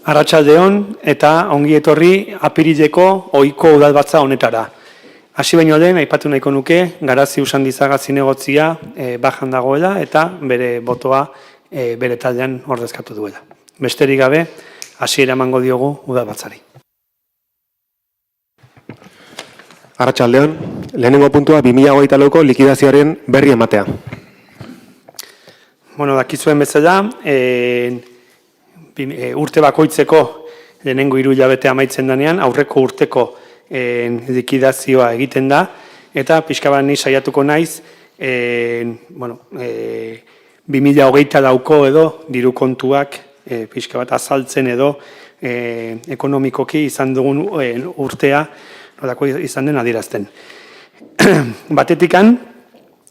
Arratsaldeon eta ongi etorri apirileko ohiko udalbatza honetara. Hasi baino lehen aipatu nahiko nuke Garazi Usandizaga zinegotzia bajan dagoela eta bere botoa bere taldean ordezkatu duela. Besterik gabe, hasiera emango diogu udalbatzari. Arratsaldeon, lehenengo puntua 2024ko likidazioaren berri ematea. Dakizuen bezala, urte bakoitzeko lehenengo 3 hilabete amaitzen denean, aurreko urteko likidazioa egiten da, eta pixka bat ni saiatuko naiz, 2024ko edo diru kontuak pixka bat azaltzen edo ekonomikoki izan dugun urtea nolako izan den adierazten. Batetikan,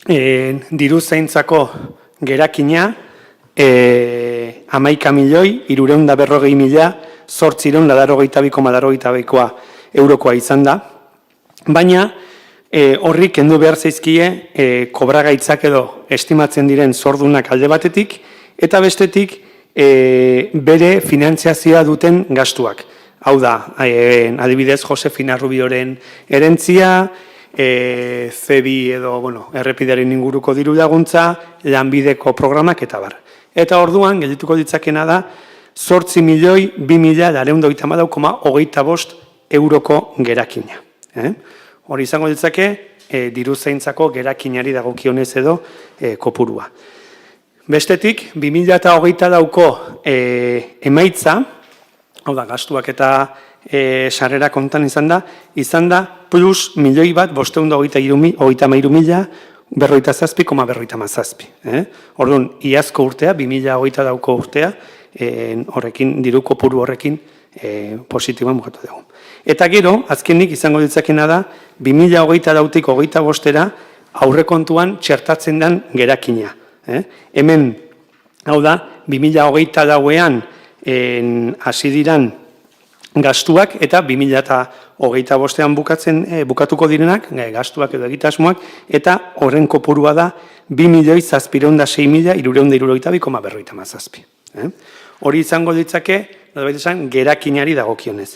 diru zaintzako gerakina 11.340.882,82 eurokoa izan da, baina horri kendu behar zaizkie kobragaitzak edo estimatzen diren zordunak alde batetik, eta bestetik bere finantziazioa duten gastuak. Hau da, adibidez Josefina Rubioren herentzia, CEBI edo errepidearen inguruko diru laguntza, lanbideko programak eta bar. Eta orduan, geldituko ditzakena da, 8.294.895 euroko gerakina. Hori izango ditzake, diru zaintzako gerakinari dagokionez edo kopurua. Bestetik, 2024ko emaitza, hau da, gastuak eta sarrera kontan izan da, plus 1.533.057,57. Orduan, iazko urtea, 2024ko urtea, horrekin, diru kopuru horrekin positiboan bukatu dugu. Eta gero, azkenik izango ditzakena da, 2024tik 25era aurrekontuan txertatzen den gerakina. Hemen, hau da, 2024an hasi diran gastuak eta 2025an bukatuko direnak, gastuak edo egitasmoak, eta horren kopurua da 2.706.372,57. Hori izango ditzake, nolabait esan, gerakinari dagokionez.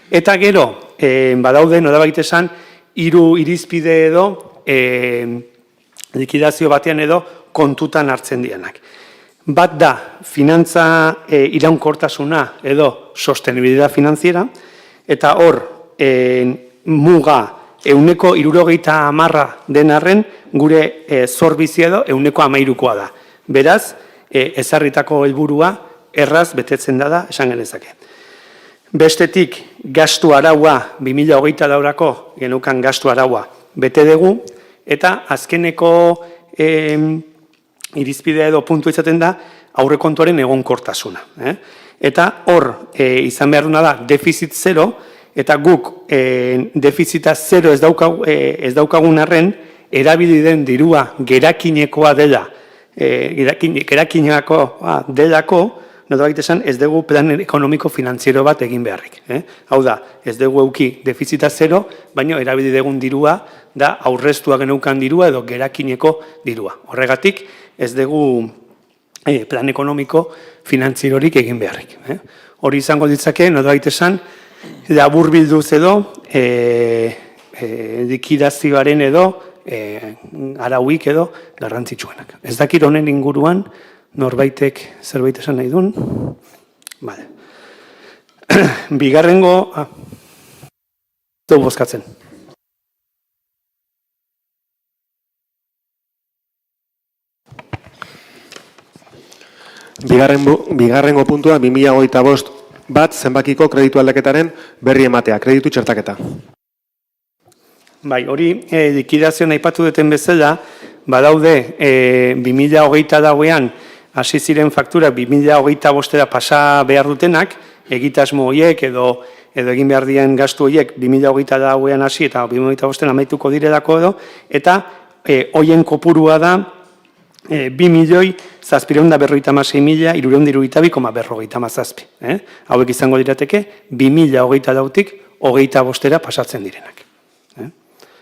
Eta gero, badaude, nolabait esan, 3 irizpide edo, likidazio batean edo, kontutan hartzen dianak. Bat da, finantza iraunkortasuna edo sostenibilidad finanziera, eta hor, muga 160 den arren, gure zor bizia edo 13%koa da. Beraz, ezarritako helburua erraz betetzen da, esan genezake. Bestetik, gastu araua 2024ko genukan gastu araua bete dugu, eta azkeneko irizpidea edo puntu izaten da aurrekontuaren egonkortasuna. Eta hor, izan beharuna da, defizit 0, eta guk defizita 0 ez daukagun arren, erabili den dirua gerakinekoa dela, gerakinekoa delako, nolabait esan, ez dugu plan ekonomiko finantziero bat egin beharrik. Hau da, ez dugu euki defizita 0, baina erabili dugun dirua da aurreztua geneukan dirua edo gerakineko dirua. Horregatik, ez dugu plan ekonomiko finantzierorik egin beharrik. Hori izango ditzake, nolabait esan, labur bilduz edo, likidazioaren edo, arauik edo, garrantzitsuenak. Ez dakit honen inguruan, norbaitek zerbait esan nahi duen. Bigarrengo, dugu bozkatzen. Bigarrengo puntua 2025 bat zenbakiko kreditu aldaketaren berri ematea, kreditu txertaketa. Hori likidazioan aipatu duten bezala, badaude 2024an hasi ziren faktura 2025era pasa behar dutenak, egitasmo horiek edo egin behar dien gastu horiek 2024an hasi eta 2025an amaituko direlako edo, eta horien kopurua da 2.756.372,57. Hauek izango dirateke 2024tik 25era pasatzen direnak.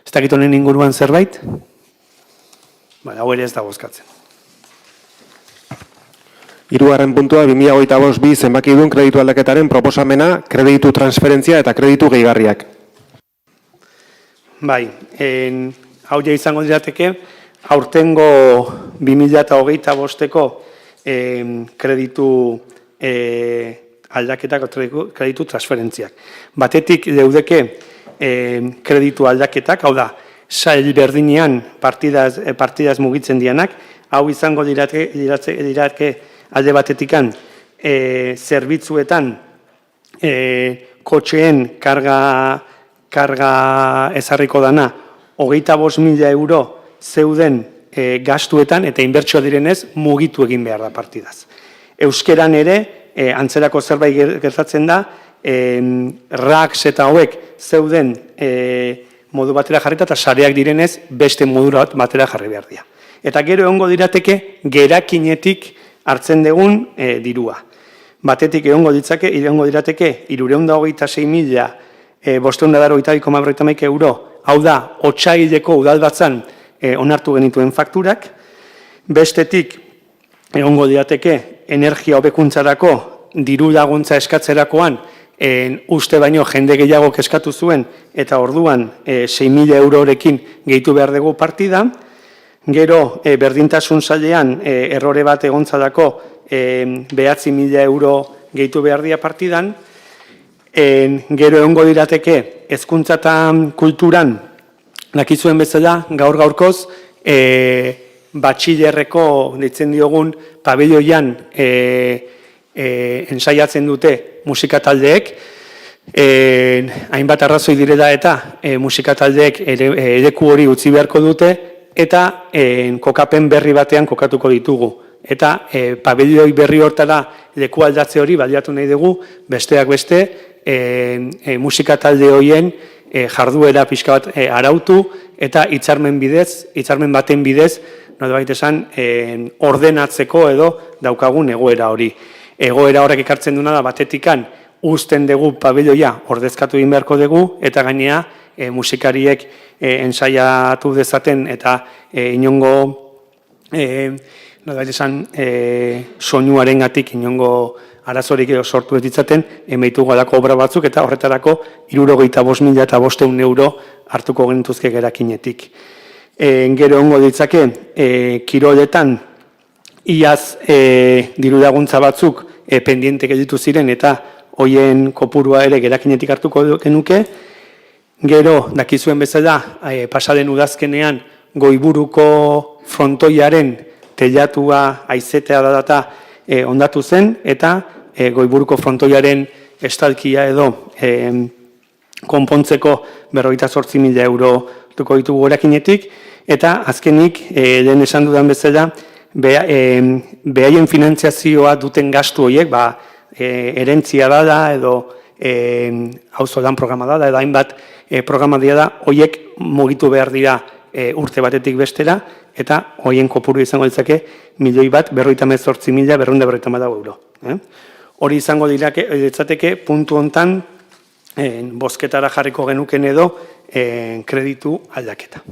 Ez dakit honen inguruan zerbait? Hau ere ez da bozkatzen. Hirugarren puntua, 2025 zenbakidun kreditu aldaketaren proposamena, kreditu transferentzia eta kreditu gehigarriak. Bai, hau ja izango dirateke, aurtengo 2025ko kreditu aldaketak, kreditu transferentziak. Batetik deudeke kreditu aldaketak, hau da, sail berdinean partidaz mugitzen dianak, hau izango dirateke alde batetikan zerbitzuetan kotxeen karga ezarriko dana 25.000 euro zeuden gastuetan eta inbertsioa direnez mugitu egin behar da partidaz. Euskeran ere, antzerako zerbait gertatzen da, RAX eta hauek zeuden modu batera jarrita eta sareak direnez beste modu batera jarri behar dira. Eta gero egongo dirateke gerakinetik hartzen dugun dirua. Batetik egongo dirateke 326.582,51 euro, hau da, otsaileko udalbatzan onartu genituen fakturak. Bestetik egongo dirateke energia hobekuntzarako diru laguntza eskatzerakoan uste baino jende gehiago eskatu zuen eta orduan 6.000 eurorekin gehitu behar dugu partida. Gero berdintasun sailean errore bat egontzadako 9.000 euro gehitu behar dira partidan. Gero egongo dirateke hezkuntza eta kulturan dakizuen bezala gaur-gaurkoz batxilerreko deitzen diogun pabiloian ensaiatzen dute musika taldeek, hainbat arrazoi direla eta musika taldeek leku hori utzi beharko dute eta kokapen berri batean kokatuko ditugu. Eta pabilioi berri hortara leku aldatze hori baliatu nahi dugu, besteak beste musika talde horien jarduera pixka bat arautu eta hitzarmen baten bidez, nolabait esan, ordenatzeko edo daukagun egoera hori. Egoera horrek ekartzen duna da batetikan uzten dugu pabiloia ordezkatu egin beharko dugu eta gainea musikariek ensaiatu dezaten eta inongo soinuarengatik inongo arazorik sortu ez ditzaten emaituko alako obra batzuk eta horretarako 75.500 euro hartuko genituzke gerakinetik. Gero ongo ditzake kiroletan iaz diru laguntza batzuk pendiente gelditu ziren eta hoien kopurua ere gerakinetik hartuko genuke. Gero, dakizuen bezala, pasaden udazkenean Goiburuko frontoiaren teilatua aizetea data ondatu zen eta Goiburuko frontoiaren estalkia edo konpontzeko 58.000 euro hartuko ditugu gerakinetik eta azkenik, lehen esan dudan bezala, behaien finantziazioa duten gastu horiek, erentzia da edo auzolan programa da edo hainbat programa dira da, horiek mugitu behar dira urte batetik bestera eta horien kopuru izango ditzake 1.058.250 euro. Hori izango ditzateke puntu hontan bozketara jarriko genuken edo kreditu aldaketa.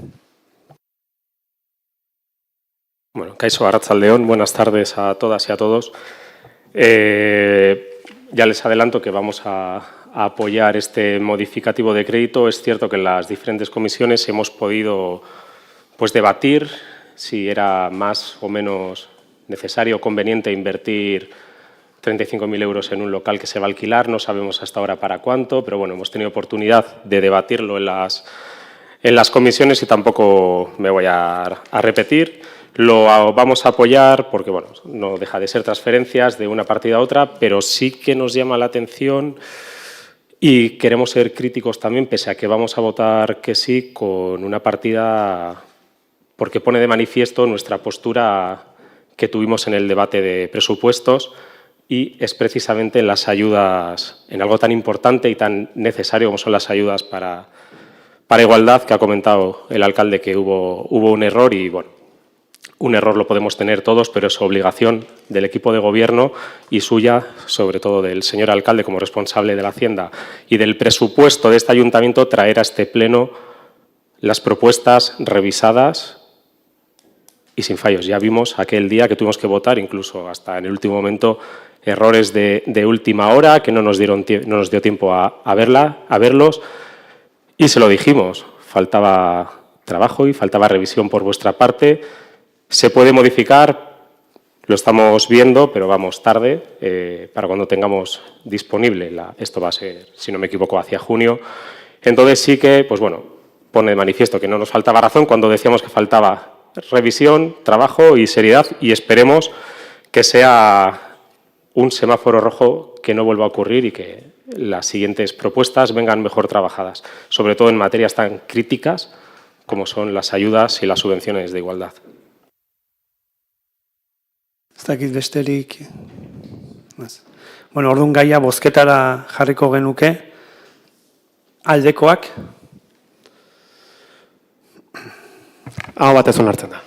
Bueno, kaixo, arratsaldeon, buenas tardes a todas y a todos. Ya les adelanto que vamos a apoyar este modificativo de crédito. Es cierto que en las diferentes comisiones hemos podido debatir si era más o menos necesario o conveniente invertir 35.000 euros en un local que se va a alquilar. No sabemos hasta ahora para cuánto, pero bueno, hemos tenido oportunidad de debatirlo en las comisiones y tampoco me voy a repetir. Lo vamos a apoyar porque bueno, no deja de ser transferencias de una partida a otra, pero sí que nos llama la atención y queremos ser críticos también, pese a que vamos a votar que sí, con una partida porque pone de manifiesto nuestra postura que tuvimos en el debate de presupuestos y es precisamente en las ayudas, en algo tan importante y tan necesario como son las ayudas para igualdad, que ha comentado el alcalde que hubo un error y bueno, un error lo podemos tener todos, pero es obligación del equipo de gobierno y suya, sobre todo del señor alcalde como responsable de la Hacienda y del presupuesto de este ayuntamiento, traer a este pleno las propuestas revisadas y sin fallos. Ya vimos aquel día que tuvimos que votar, incluso hasta en el último momento, errores de última hora que no nos dio tiempo a verlos, y se lo dijimos. Faltaba trabajo y faltaba revisión por vuestra parte. Se puede modificar, lo estamos viendo, pero vamos tarde, para cuando tengamos disponible. Esto va a ser, si no me equivoco, hacia junio. Entonces sí que, pues bueno, pone de manifiesto que no nos faltaba razón cuando decíamos que faltaba revisión, trabajo y seriedad, y esperemos que sea un semáforo rojo que no vuelva a ocurrir y que las siguientes propuestas vengan mejor trabajadas, sobre todo en materias tan críticas como son las ayudas y las subvenciones de igualdad. Ez dakit besterik. Bueno, orduan gaia bozketara jarriko genuke. Aldekoak. Aho batez onartzen da.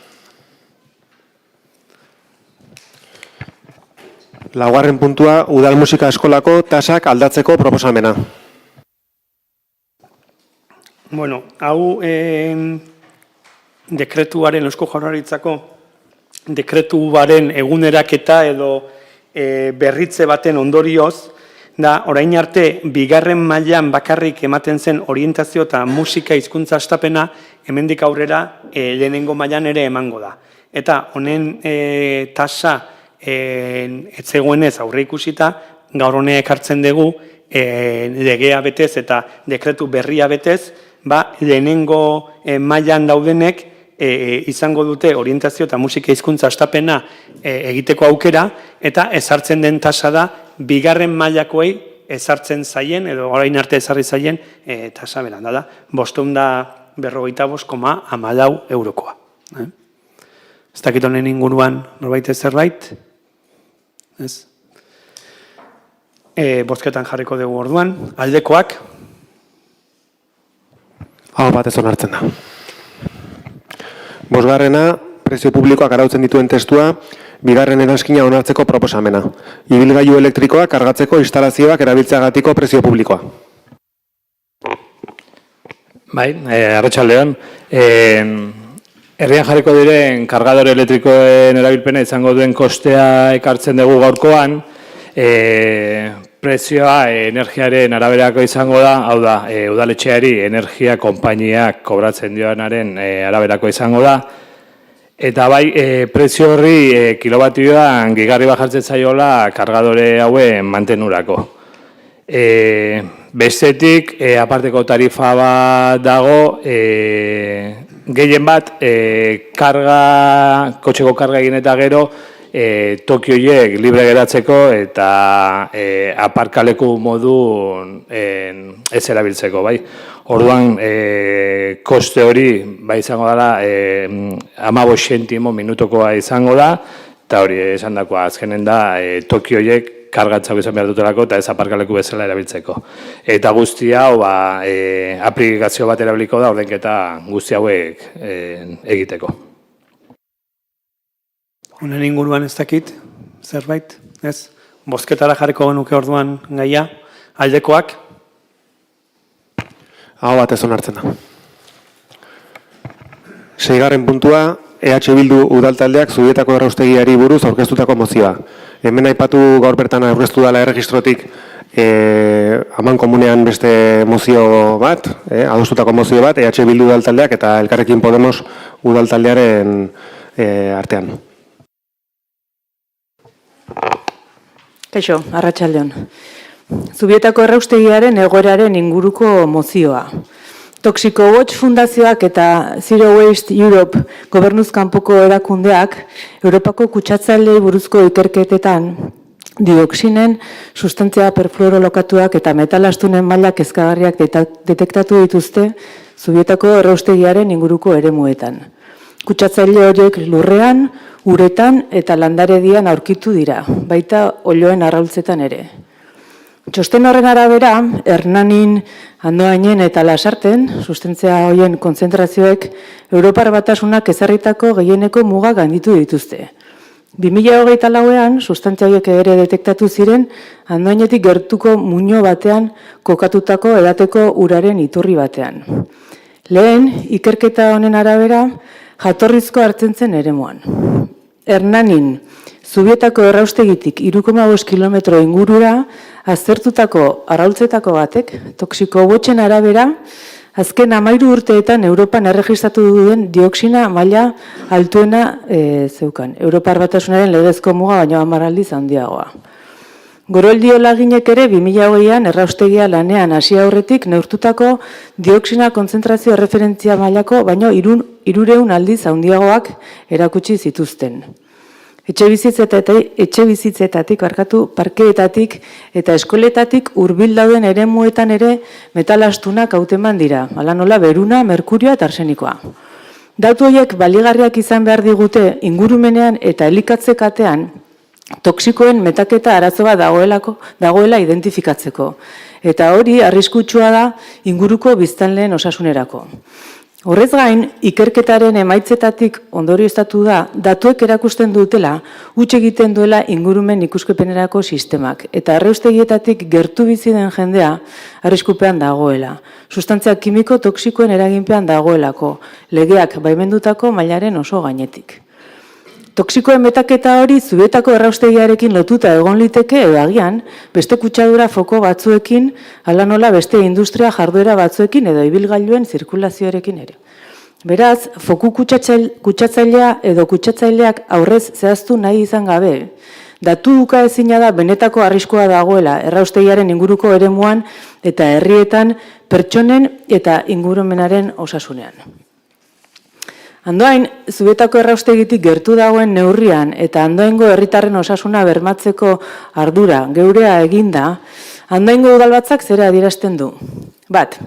Laugarren puntua, udal musika eskolako tasak aldatzeko proposamena. Bueno, hau dekretuaren, Eusko Jaurlaritzako dekretuaren eguneraketa edo berritze baten ondorioz, da orain arte bigarren mailan bakarrik ematen zen orientazio eta musika hizkuntza hastapena hemendik aurrera lehenengo mailan ere emango da. Eta honen tasa etzegoenez aurre ikusita, gaur honek ekartzen dugu legea betez eta dekretu berria betez, lehenengo mailan daudenek izango dute orientazio eta musika hizkuntza hastapena egiteko aukera, eta ezartzen den tasa da bigarren mailakoei ezartzen zaien, edo orain arte ezarri zaien tasa beranda da, 555,14 eurokoa. Ez dakit honen inguruan norbait zerbait? Ez? Bozketan jarriko dugu orduan, aldekoak. Aho batez onartzen da. Bosgarrena, prezio publikoak arautzen dituen testua, bigarren eranskina onartzeko proposamena. Ibilgailu elektrikoak kargatzeko instalazioak erabiltzeagatiko prezio publikoa. Bai, arratsaldeon. Herrian jarriko diren kargadore elektrikoen erabilpena izango duen kostea ekartzen dugu gaurkoan. Prezioa energiaren araberako izango da, hau da, udaletxeari energia konpainiak kobratzen dioanaren araberako izango da. Eta bai, prezio horri kilobatioan gigarri bajartzen zaiola kargadore hauen mantenurako. Bestetik, aparteko tarifa bat dago, gehien bat, kotxeko karga egin eta gero, Tokioiek libre geratzeko eta aparkaleku modun ez erabiltzeko, bai. Orduan, koste hori, bai izango dela, 15 zentimo minutokoa izango da, eta hori esan dakoa azkenen da, Tokioiek kargatzako izan behar dutelako eta ez aparkaleku bezala erabiltzeko. Eta guzti hau, aplikazio bat erabiliko da, ordenketa guzti hauek egiteko. Honen inguruan ez dakit, zerbait, ez? Bozketara jarriko genuke orduan gaia, aldekoak. Aho batez onartzen da. 6. puntua, EH Bildu udaltaldeak Zubietako erraustegiari buruz aurkeztutako mozioa. Hemen aipatu gaur bertan aurkeztu dela erregistrotik amankomunean beste mozio bat, adostutako mozio bat, EH Bildu udaltaldeak eta Elkarrekin Podemos udaltaldearen artean. Kaixo, arratsaldeon. Zubietako erraustegiaren egoeraren inguruko mozioa. Toxico Watch Fundazioak eta Zero Waste Europe gobernuzkanpoko erakundeak Europako kutsatzailei buruzko ikerketetan dioxinen, sustantzia perfluorolokatuak eta metalastunen mailak kezkagarriak detektatu dituzte Zubietako erraustegiaren inguruko eremuetan. Kutsatzaile horiek lurrean, uretan eta landaredian aurkitu dira, baita oiloen arraultzetan ere. Txosten horren arabera, Hernanin, Andoainen eta Lasarten, sustantzia horien kontzentrazioek, Europar Batasunak ezarritako gehieneko muga gainditu dituzte. 2024an, sustantzia horiek ere detektatu ziren, Andoainetik gertuko muino batean kokatutako edateko uraren iturri batean. Lehen, ikerketa honen arabera, jatorrizko hartzen zen eremuan. Hernanin, Zubietako erraustegitik 3,5 kilometro ingurura, aztertutako arraultzetako batek, toxiko-botzen arabera, azken 13 urteetan Europan erregistratu duen dioxina maila altuena zeukan. Europar Batasunaren legezko muga baino 10 aldiz handiagoa. Goroldio laginek ere 2020an erraustegia lanean hasi aurretik neurtutako dioxina kontzentrazio erreferentzia mailako baino 300 aldiz handiagoak erakutsi zituzten. Etxebizitzetatik, parkeetatik eta eskoletatik hurbil dauden eremuetan ere metalastunak hauteman dira, hala nola beruna, merkurioa eta arsenikoa. Datu horiek baligarriak izan behar digute ingurumenean eta elikatze-katean toxikoen metaketa arazo bat dagoela identifikatzeko. Eta hori arriskutsua da inguruko biztanleen osasunerako. Horrez gain, ikerketaren emaitzetatik ondorioztatu da, datuek erakusten dutela, huts egiten duela ingurumen ikuskepenerako sistemak, eta erraustegietatik gertu bizi den jendea arriskupean dagoela. Sustantzia kimiko toxikoen eraginpean dagoelako, legeak baimendutako mailaren oso gainetik. Toxikoen metaketa hori Zubietako erraustegiarekin lotuta egon liteke edo agian, beste kutsadura foko batzuekin, hala nola beste industria jarduera batzuekin edo ibilgailuen zirkulazioarekin ere. Beraz, foku kutsatzailea edo kutsatzaileak aurrez zehaztu nahi izan gabe, datu duka ezina da benetako arriskua dagoela erraustegiaren inguruko eremuan eta herrietan pertsonen eta ingurumenaren osasunean. Andoain, Zubietako erraustegitik gertu dagoen neurrian eta Andoaingo herritarren osasuna bermatzeko ardura geurea eginda, Andoaingo udalbatzak zera adierazten du. Bat,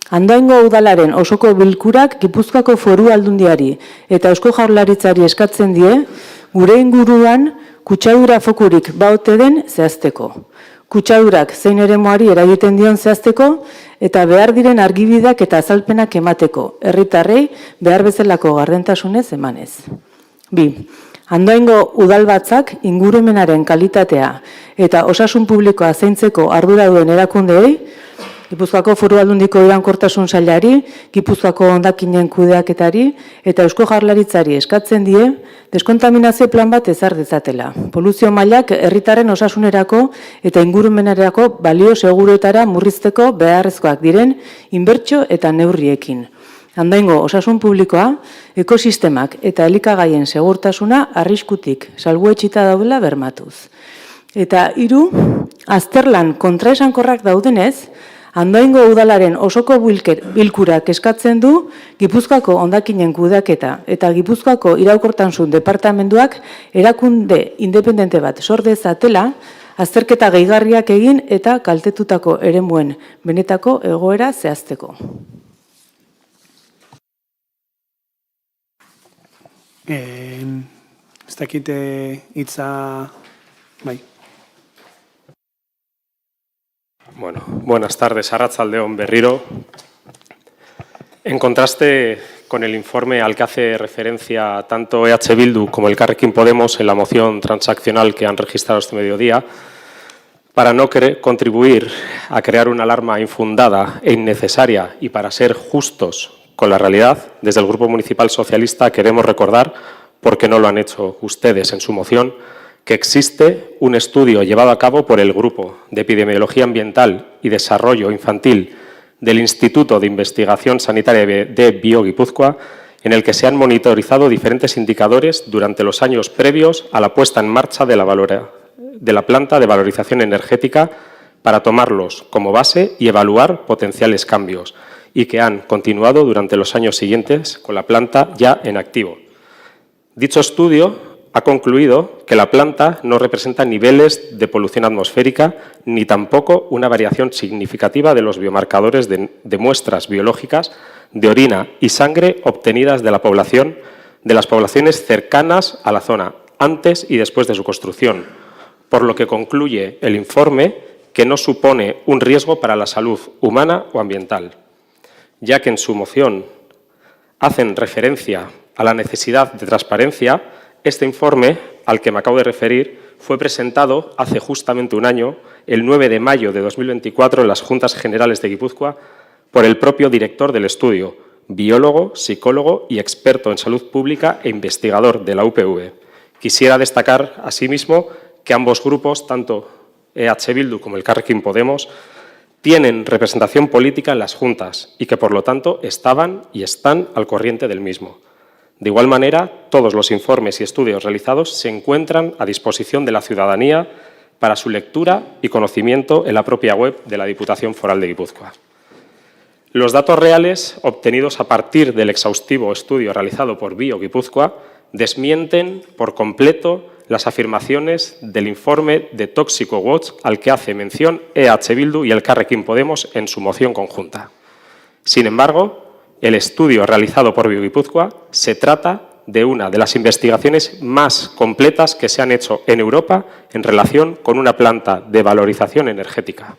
Andoaingo udalaren osoko bilkurak Gipuzkoako Foru Aldundiari eta Eusko Jaurlaritzari eskatzen die, gure inguruan kutsadura fokurik baote den zehazteko. Kutsadurak zein eremuari eragiten dion zehazteko eta behar diren argibideak eta azalpenak emateko, herritarrei behar bezalako gardentasunez emanez. 2. Andoaingo udalbatzak ingurumenaren kalitatea eta osasun publikoa zaintzeko ardura duen erakundeei, Gipuzkoako Foru Aldundiko iraunkortasun sailari, Gipuzkoako hondakinen kudeaketari eta Eusko Jaurlaritzari eskatzen die deskontaminazio plan bat ezar dezatela. Poluzio mailak herritarren osasunerako eta ingurumenerako balio seguruetara murrizteko beharrezkoak diren inbertsio eta neurriekin. Andoaingo osasun publikoa, ekosistemak eta elikagaien segurtasuna arriskutik salbuetsita daudela bermatuz. Eta 3, azterlan kontraesankorrak daudenez, Andoaingo udalaren osoko bilkurak eskatzen du Gipuzkoako hondakinen kudeaketa eta Gipuzkoako iraunkortasun departamentuak erakunde independente bat sor dezatela, azterketa gehigarriak egin eta kaltetutako eremuen benetako egoera zehazteko. Ez dakite hitza, bai. Bueno, buenas tardes, arratsaldeon berriro. En contraste con el informe al que hace referencia tanto EH Bildu como el Elkarrekin Podemos en la moción transaccional que han registrado este mediodía, para no contribuir a crear una alarma infundada e innecesaria y para ser justos con la realidad, desde el Grupo Municipal Socialista queremos recordar, porque no lo han hecho ustedes en su moción, que existe un estudio llevado a cabo por el Grupo de Epidemiología Ambiental y Desarrollo Infantil del Instituto de Investigación Sanitaria de BioGipuzkoa, en el que se han monitorizado diferentes indicadores durante los años previos a la puesta en marcha de la planta de valorización energética para tomarlos como base y evaluar potenciales cambios, y que han continuado durante los años siguientes con la planta ya en activo. Dicho estudio ha concluido que la planta no representa niveles de polución atmosférica ni tampoco una variación significativa de los biomarcadores de muestras biológicas de orina y sangre obtenidas de las poblaciones cercanas a la zona antes y después de su construcción, por lo que concluye el informe que no supone un riesgo para la salud humana o ambiental, ya que en su moción hacen referencia a la necesidad de transparencia. Este informe, al que me acabo de referir, fue presentado hace justamente un año, el 9 de mayo de 2024, en las Juntas Generales de Guipúzcoa, por el propio director del estudio, biólogo, psicólogo y experto en salud pública e investigador de la UPV. Quisiera destacar, asimismo, que ambos grupos, tanto EH Bildu como Elkarrekin Podemos, tienen representación política en las juntas y que, por lo tanto, estaban y están al corriente del mismo. De igual manera, todos los informes y estudios realizados se encuentran a disposición de la ciudadanía para su lectura y conocimiento en la propia web de la Diputación Foral de Guipúzcoa. Los datos reales obtenidos a partir del exhaustivo estudio realizado por BioGipuzkoa desmienten por completo las afirmaciones del informe de Tóxico Watch al que hace mención EH Bildu y Elkarrekin Podemos en su moción conjunta. Sin embargo, el estudio realizado por BioGipuzkoa se trata de una de las investigaciones más completas que se han hecho en Europa en relación con una planta de valorización energética.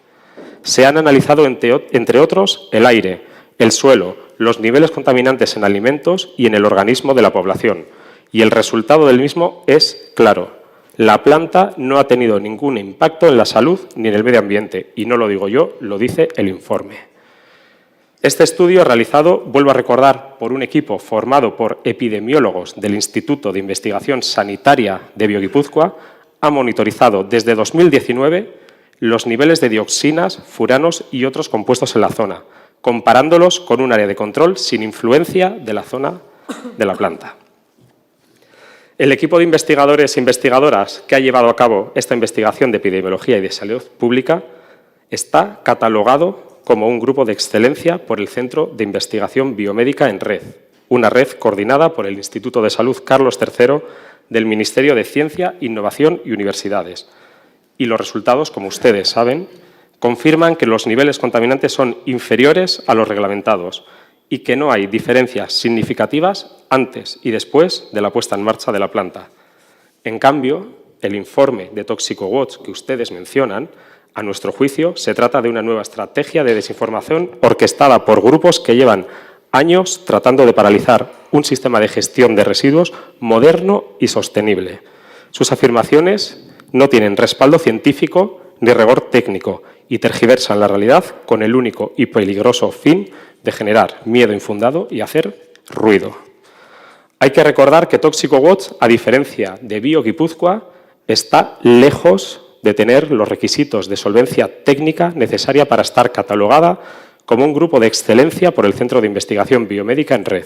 Se han analizado, entre otros, el aire, el suelo, los niveles contaminantes en alimentos y en el organismo de la población. Y el resultado del mismo es claro. La planta no ha tenido ningún impacto en la salud ni en el medio ambiente. Y no lo digo yo, lo dice el informe. Este estudio, realizado, vuelvo a recordar, por un equipo formado por epidemiólogos del Instituto de Investigación Sanitaria de BioGipuzkoa, ha monitorizado desde 2019 los niveles de dioxinas, furanos y otros compuestos en la zona, comparándolos con un área de control sin influencia de la zona de la planta. El equipo de investigadores e investigadoras que ha llevado a cabo esta investigación de epidemiología y de salud pública está catalogado como un grupo de excelencia por el Centro de Investigación Biomédica en Red, una red coordinada por el Instituto de Salud Carlos III del Ministerio de Ciencia, Innovación y Universidades. Y los resultados, como ustedes saben, confirman que los niveles contaminantes son inferiores a los reglamentados y que no hay diferencias significativas antes y después de la puesta en marcha de la planta. En cambio, el informe de Tóxico Watch que ustedes mencionan, a nuestro juicio, se trata de una nueva estrategia de desinformación orquestada por grupos que llevan años tratando de paralizar un sistema de gestión de residuos moderno y sostenible. Sus afirmaciones no tienen respaldo científico ni rigor técnico y tergiversan la realidad con el único y peligroso fin de generar miedo infundado y hacer ruido. Hay que recordar que Tóxico Watch, a diferencia de BioGipuzkoa, está lejos de tener los requisitos de solvencia técnica necesaria para estar catalogada como un grupo de excelencia por el Centro de Investigación Biomédica en Red.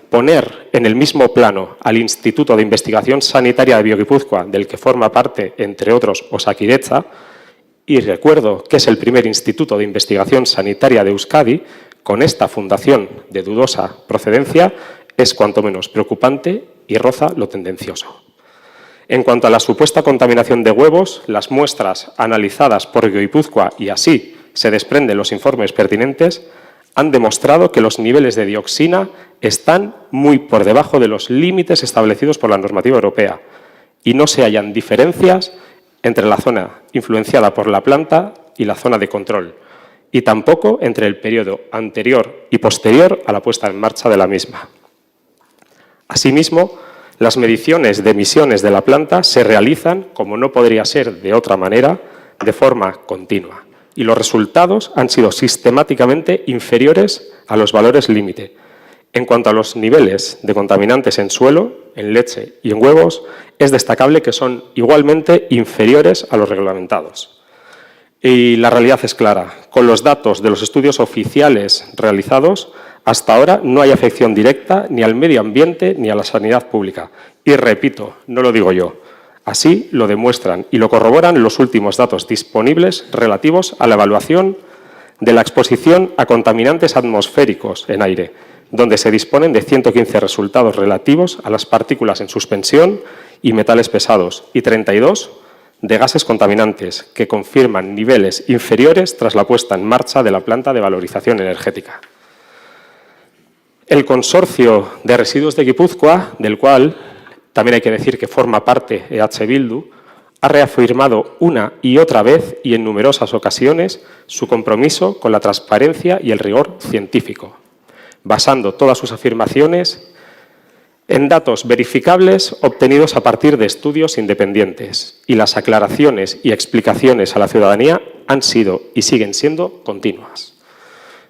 Poner en el mismo plano al Instituto de Investigación Sanitaria de BioGipuzkoa, del que forma parte, entre otros, Osakidetza, y recuerdo que es el primer instituto de investigación sanitaria de Euskadi, con esta fundación de dudosa procedencia, es cuanto menos preocupante y roza lo tendencioso. En cuanto a la supuesta contaminación de huevos, las muestras analizadas por BioGipuzkoa, y así se desprenden los informes pertinentes, han demostrado que los niveles de dioxina están muy por debajo de los límites establecidos por la normativa europea y no se hallan diferencias entre la zona influenciada por la planta y la zona de control, y tampoco entre el periodo anterior y posterior a la puesta en marcha de la misma. Asimismo, las mediciones de emisiones de la planta se realizan, como no podría ser de otra manera, de forma continua, y los resultados han sido sistemáticamente inferiores a los valores límite. En cuanto a los niveles de contaminantes en suelo, en leche y en huevos, es destacable que son igualmente inferiores a los reglamentados. Y la realidad es clara. Con los datos de los estudios oficiales realizados, hasta ahora no hay afección directa ni al medio ambiente ni a la sanidad pública. Y repito, no lo digo yo. Así lo demuestran y lo corroboran los últimos datos disponibles relativos a la evaluación de la exposición a contaminantes atmosféricos en aire, donde se disponen de 115 resultados relativos a las partículas en suspensión y metales pesados y 32 de gases contaminantes que confirman niveles inferiores tras la puesta en marcha de la planta de valorización energética. El consorcio de residuos de Guipúzcoa, del cual también hay que decir que forma parte EH Bildu, ha reafirmado una y otra vez y en numerosas ocasiones su compromiso con la transparencia y el rigor científico, basando todas sus afirmaciones en datos verificables obtenidos a partir de estudios independientes, y las aclaraciones y explicaciones a la ciudadanía han sido y siguen siendo continuas.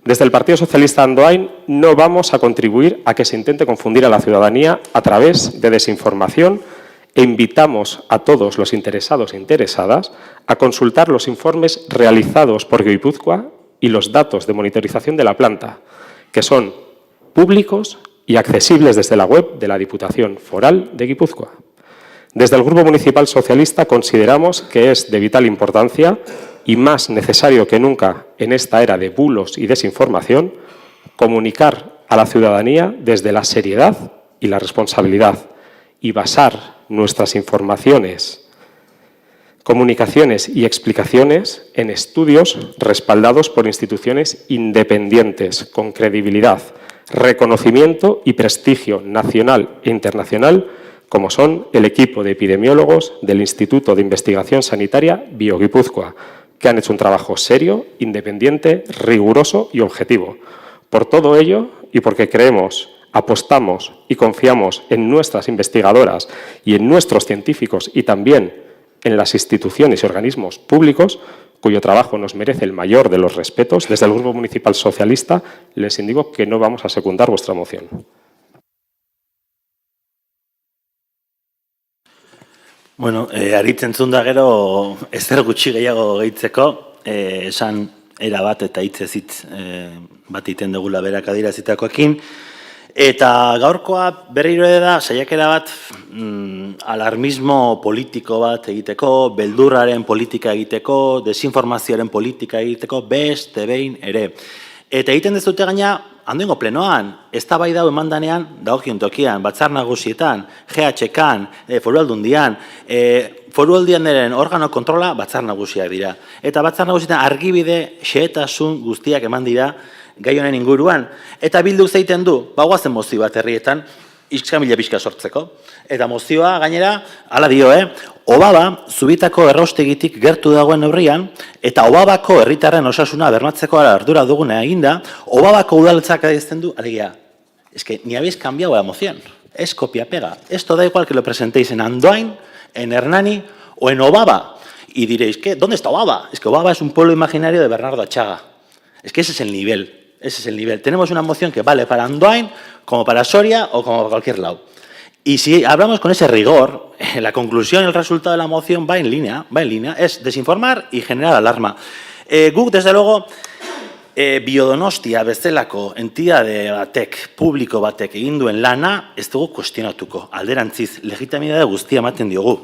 Desde el Partido Socialista Andoain no vamos a contribuir a que se intente confundir a la ciudadanía a través de desinformación e invitamos a todos los interesados e interesadas a consultar los informes realizados por Guipúzcoa y los datos de monitorización de la planta, que son públicos y accesibles desde la web de la Diputación Foral de Guipúzcoa. Desde el Grupo Municipal Socialista consideramos que es de vital importancia y más necesario que nunca en esta era de bulos y desinformación, comunicar a la ciudadanía desde la seriedad y la responsabilidad y basar nuestras informaciones, comunicaciones y explicaciones en estudios respaldados por instituciones independientes, con credibilidad, reconocimiento y prestigio nacional e internacional, como son el equipo de epidemiólogos del Instituto de Investigación Sanitaria BioGuipúzcoa, que han hecho un trabajo serio, independiente, riguroso y objetivo. Por todo ello, y porque creemos, apostamos y confiamos en nuestras investigadoras y en nuestros científicos y también en las instituciones y organismos públicos, cuyo trabajo nos merece el mayor de los respetos, desde el Grupo Municipal Socialista les indico que no vamos a secundar vuestra moción. Bueno, aritzen zunda gero, ezer gutxi gehiago gehitzeko, esan era bat eta hitzez hitz bat iten dugula berak adierazitakoekin. Eta gaurkoa berriro da, saiakera bat alarmismo politiko bat egiteko, beldurraren politika egiteko, desinformazioaren politika egiteko, beste behin ere. Eta egiten dezute gaina, handengo plenoan, eztabaida hau emandanean, dagokion tokian, batzar nagusietan, GH-kan, foru aldundian, foru aldundiaren organo kontrola batzar nagusiak dira. Eta batzar nagusietan argibide xehetasun guztiak eman dira gai honen inguruan. Eta bilduk zeiten du, bagoazen mozio bat herrietan, iskamila pixka sortzeko. Eta mozioa gainera, hala dio, Obaba, Zubitako erraustegitik gertu dagoen neurrian, eta Obabako herritarren osasuna bermatzeko ardura duguna eginda, Obabako udaltzak adierazten du, alegia, es que ni habéis cambiado la moción, es copia-pega. Esto da igual que lo presentéis en Andoain, en Hernani o en Obaba. Y diréis, ¿qué? ¿Dónde está Obaba? Es que Obaba es un pueblo imaginario de Bernardo Achaga. Es que ese es el nivel, ese es el nivel. Tenemos una moción que vale para Andoain, como para Soria o como para cualquier lado. Y si hablamos con ese rigor, la conclusión y el resultado de la moción va en línea, es desinformar y generar alarma. Guk, desde luego, Biodonostia bezalako entitate batek, publiko batek egin duen lana, ez dugu kuestionatuko, alderantziz, legitimidade guztia ematen diogu.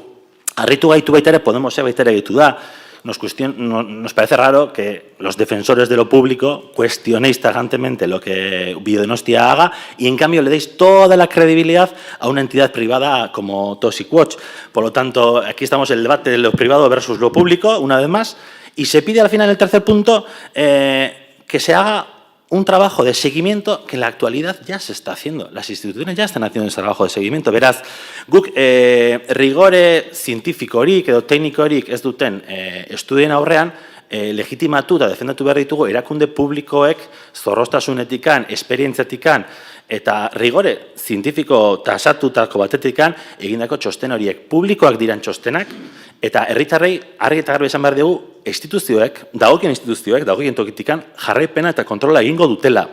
Harritu gaitu baita ere, Podemosek baita ere gaitu da, nos parece raro que los defensores de lo público cuestionéis tajantemente lo que Biodonostia haga y en cambio le deis toda la credibilidad a una entidad privada como Toxic Watch. Por lo tanto, aquí estamos en el debate de lo privado versus lo público, una vez más, y se pide al final, el tercer punto, que se haga un trabajo de seguimiento que en la actualidad ya se está haciendo. Las instituciones ya están haciendo ese trabajo de seguimiento. Beraz, guk rigore zientifiko horik edo tekniko horik ez duten estudien aurrean, legitimatu eta defendatu behar ditugu erakunde publikoek zorroztasunetikan, esperientziatikan eta rigore zientifiko tasatutako batetikan egindako txosten horiek. Publikoak diran txostenak eta herritarrei argi eta garbi esan behar dugu instituzioek, dagokien tokitikan jarraipena eta kontrola egingo dutela.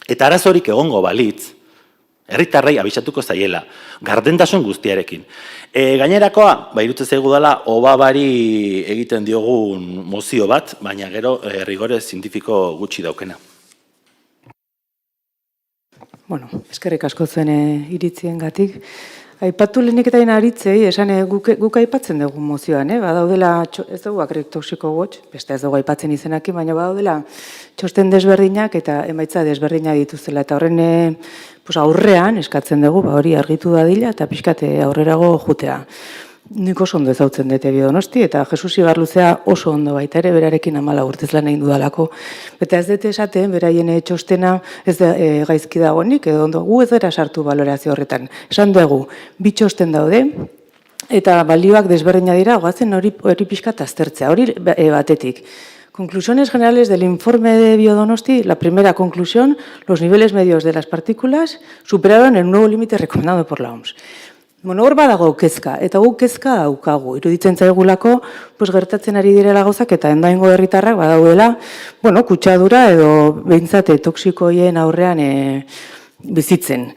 Eta arazorik egongo balitz, herritarrei abisatuko zaiela, gardentasun guztiarekin. Gainerakoa, iruditzen zaigu dela, Obabari egiten diogun mozio bat, baina gero rigore zientifiko gutxi daukena. Bueno, eskerrik asko zuen iritziengatik. Aipatu lehenik eta aritzei, esan guk aipatzen dugu mozioan, badaudela, ez dugu Agriculture Toxic Watch, beste ez dugu aipatzen izenakin, baina badaudela txosten desberdinak eta emaitza desberdinak dituzela. Eta horren aurrean eskatzen dugu, hori argitu dadila eta pixkate aurrerago jutea. Nik oso ondo ezautzen dute Biodonosti eta Jesus Ibarluzea oso ondo baita ere, berarekin 14 urtez lan egin dudalako. Eta ez dute esaten, beraien txostena ez da gaizki dagoenik, edo ondo gu ez dira sartu balorazio horretan. Esan dugu, 2 txosten daude, eta balioak desberdina dira, goazen hori pixkat aztertzea, hori batetik. Conclusiones generales del informe de Biodonosti. La primera conclusión, los niveles medios de las partículas superaron el nuevo límite recomendado por la OMS. Bueno, hor badago kezka, eta guk kezka daukagu. Iruditzen zaigulako, gertatzen ari direla gauzak eta endaingo herritarrak badauela, kutsadura edo behintzate toksikoien aurrean bizitzen.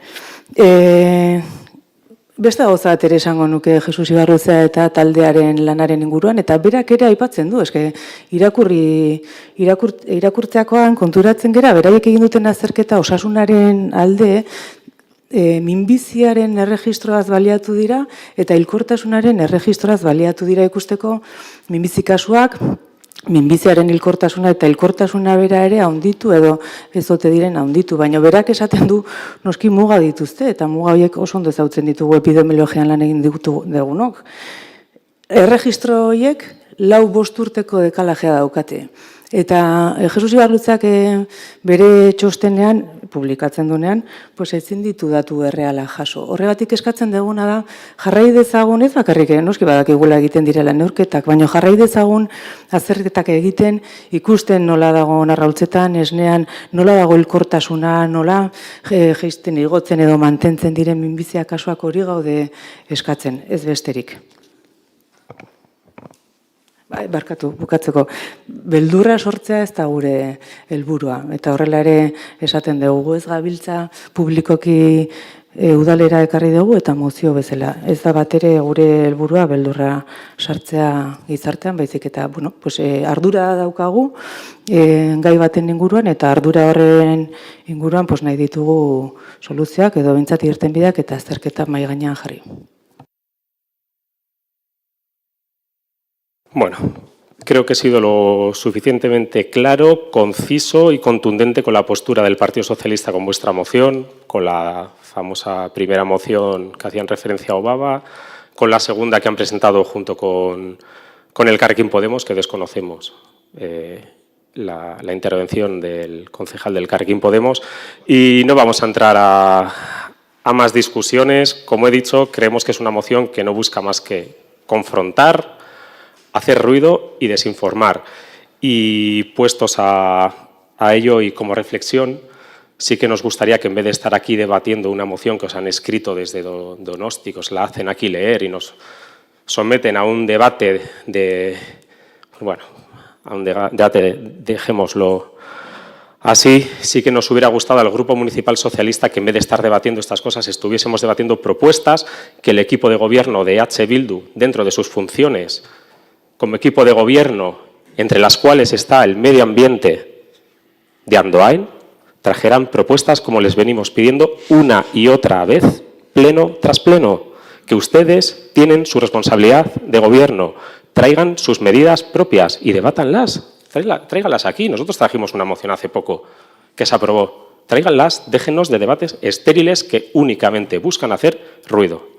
Beste gauza bat ere esango nuke Jesus Ibarruzea eta taldearen lanaren inguruan, eta berak ere aipatzen du, irakurtzeakoan konturatzen gera, beraiek egin duten azterketa osasunaren alde, minbiziaren erregistroaz baliatu dira eta hilkortasunaren erregistroaz baliatu dira ikusteko minbizi kasuak, minbiziaren hilkortasuna eta hilkortasuna bera ere handitu edo ez ote diren handitu, baina berak esaten du noski muga dituzte eta muga horiek oso ondo ezagutzen ditugu epidemiologian lan egin dugunok. Erregistro horiek 4-5 urteko dekalajea daukate. Eta Jesus Ibarruzak bere txostenean, publikatzen duenean, ezin ditu datu erreala jaso. Horregatik eskatzen duguna da, jarrai dezagun, ez bakarrik, noski badakigula egiten direla neurketak, baina jarrai dezagun azterketak egiten, ikusten nola dago arraultzetan, esnean, nola dago hilkortasuna, nola jeisten igotzen edo mantentzen diren minbizia kasuak hori gaude eskatzen, ez besterik. Barkatu, bukatzeko, beldurra sortzea ez da gure helburua. Eta horrela ere esaten dugu, ez gabiltza publikoki udalera ekarri dugu eta mozio bezala. Ez da bat ere gure helburua beldurra sartzea gizartean, baizik eta ardura daukagu gai baten inguruan eta ardura horren inguruan nahi ditugu soluzioak edo behintzat irtenbideak eta azterketa mahai gainean jarri. Bueno, creo que he sido lo suficientemente claro, conciso y contundente con la postura del Partido Socialista con vuestra moción, con la famosa primera moción que hacían referencia a Obaba, con la segunda que han presentado junto con Elkarrekin Podemos, que desconocemos la intervención del concejal del Elkarrekin Podemos, y no vamos a entrar a más discusiones. Como he dicho, creemos que es una moción que no busca más que confrontar, hacer ruido y desinformar. Y puestos a ello y como reflexión, sí que nos gustaría que en vez de estar aquí debatiendo una moción que os han escrito desde Donosti, que os la hacen aquí leer y nos someten a un debate dejémoslo así, sí que nos hubiera gustado al Grupo Municipal Socialista que en vez de estar debatiendo estas cosas estuviésemos debatiendo propuestas que el equipo de gobierno de H. Bildu, dentro de sus funciones como equipo de gobierno, entre las cuales está el medio ambiente de Andoain, trajeran propuestas como les venimos pidiendo una y otra vez, pleno tras pleno, que ustedes tienen su responsabilidad de gobierno, traigan sus medidas propias y debátanlas, tráiganlas aquí. Nosotros trajimos una moción hace poco que se aprobó. Tráiganlas, déjennos de debates estériles que únicamente buscan hacer ruido.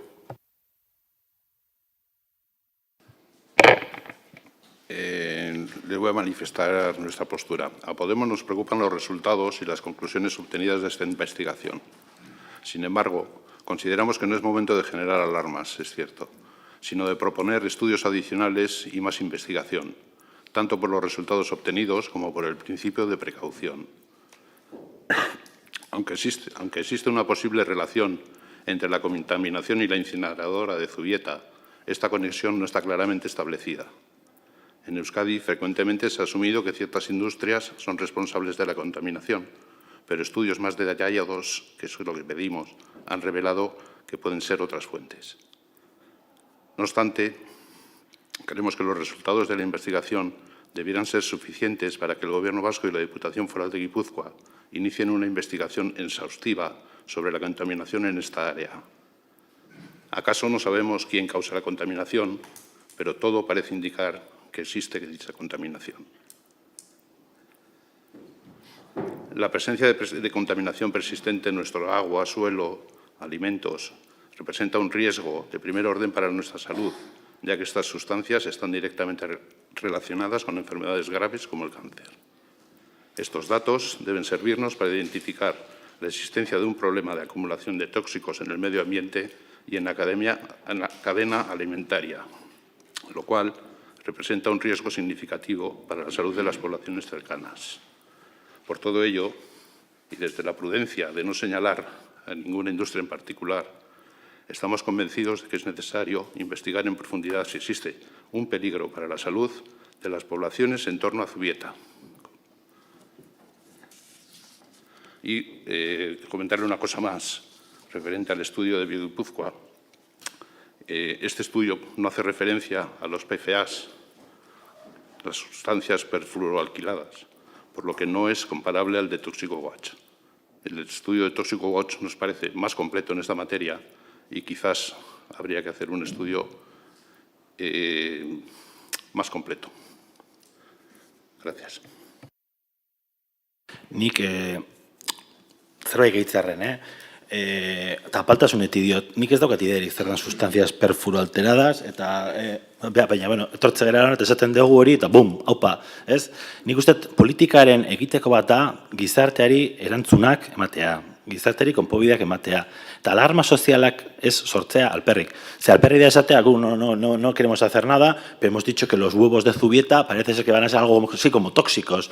Les voy a manifestar nuestra postura. A Podemos nos preocupan los resultados y las conclusiones obtenidas de esta investigación. Sin embargo, consideramos que no es momento de generar alarmas, es cierto, sino de proponer estudios adicionales y más investigación, tanto por los resultados obtenidos como por el principio de precaución. Aunque existe una posible relación entre la contaminación y la incineradora de Zubieta, esta conexión no está claramente establecida. En Euskadi frecuentemente se ha asumido que ciertas industrias son responsables de la contaminación, pero estudios más detallados, que es lo que pedimos, han revelado que pueden ser otras fuentes. No obstante, creemos que los resultados de la investigación debieran ser suficientes para que el Gobierno vasco y la Diputación Foral de Guipúzcoa inicien una investigación exhaustiva sobre la contaminación en esta área. ¿Acaso no sabemos quién causa la contaminación? Pero todo parece indicar que existe dicha contaminación. La presencia de contaminación persistente en nuestro agua, suelo, alimentos, representa un riesgo de primer orden para nuestra salud, ya que estas sustancias están directamente relacionadas con enfermedades graves como el cáncer. Estos datos deben servirnos para identificar la existencia de un problema de acumulación de tóxicos en el medio ambiente y en la cadena alimentaria, lo cual representa un riesgo significativo para la salud de las poblaciones cercanas. Por todo ello, y desde la prudencia de no señalar a ninguna industria en particular, Estamos convencidos de que es necesario investigar en profundidad si existe un peligro para la salud de las poblaciones en torno a Zubieta. Y comentarle una cosa más referente al estudio de Bioguipúzcoa. Este estudio no hace referencia a los PFAs, las sustancias perfluoroalquiladas, por lo que no es comparable al de ToxicoWatch. El estudio de ToxicoWatch nos parece más completo en esta materia y quizás habría que hacer un estudio más completo. Gracias. Nik zerbait gehitzearren, eta apaltasunetik diot, nik ez daukat ideerik zer dan sustanzias perfluoroalteradas, eta, baina, bueno, etortze gara eta esaten dugu hori, eta bum, haupa, ez? Nik uste politikaren egiteko bat da gizarteari erantzunak ematea, gizarteari konponbideak ematea, eta alarma sozialak ez sortzea alperrik. Ze alperrik da esatea, no queremos hacer nada, pero hemos dicho que los huevos de Zubieta parece ser que van a ser algo así como tóxicos.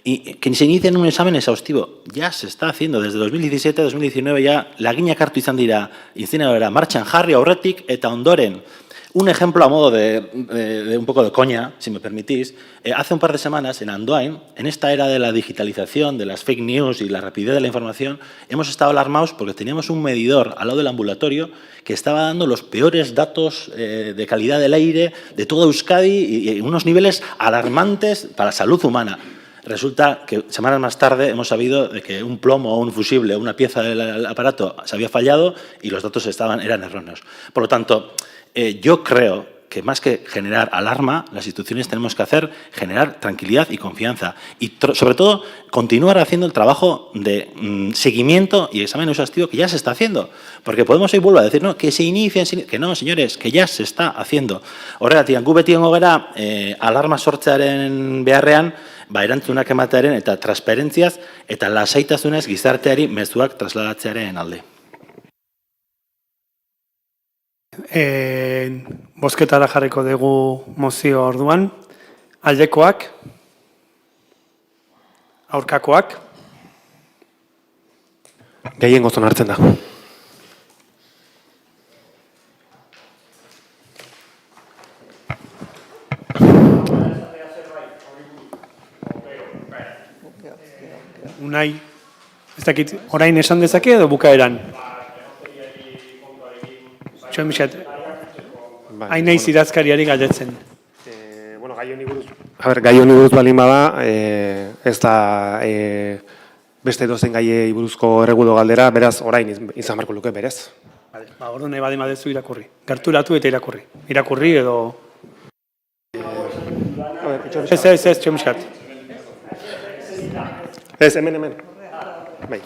Y que se inicie un examen exhaustivo. Ya se está haciendo, desde 2017-2019 ya laginak hartu izan dira incineradora martxan jarri aurretik eta ondoren. Un ejemplo a modo de un poco de coña, si me permitís. Hace un par de semanas en Andoain, en esta era de la digitalización, de las fake news y la rapidez de la información, hemos estado alarmados porque teníamos un medidor al lado del ambulatorio que estaba dando los peores datos de calidad del aire de toda Euskadi y unos niveles alarmantes para la salud humana. Resulta que semanas más tarde hemos sabido de que un plomo o un fusible o una pieza del aparato se había fallado y los datos eran erróneos. Por lo tanto, yo creo que más que generar alarma, las instituciones tenemos que generar tranquilidad y confianza. Y sobre todo, continuar haciendo el trabajo de seguimiento y examen exhaustivo que ya se está haciendo. Porque podemos hoy volver a decir, no, que se inicien, que no, señores, que ya se está haciendo. Horregatik, gu beti egongo gara alarma sortzearen beharrean, erantzunak ematearen eta transparentziaz eta lasaitasunez gizarteari mezuak trasladatzearen alde. Bozketara jarriko dugu mozio orduan. Aldekoak, aurkakoak. Gehiengoz onartzen da. Unai, ez dakit, orain esan dezake edo bukaeran? Txoen Mixat, hain nahi zirazkariari galdetzen. Gai honi buruz balin bada, ez da beste edozen gaiei buruzko erregulo galdera, beraz orain izan barko luke berez. Ordu nahi badin badezu irakurri. Gerturatu eta irakurri. Irakurri edo... Ez, Txoen Mixat. Ez, hemen. Bai.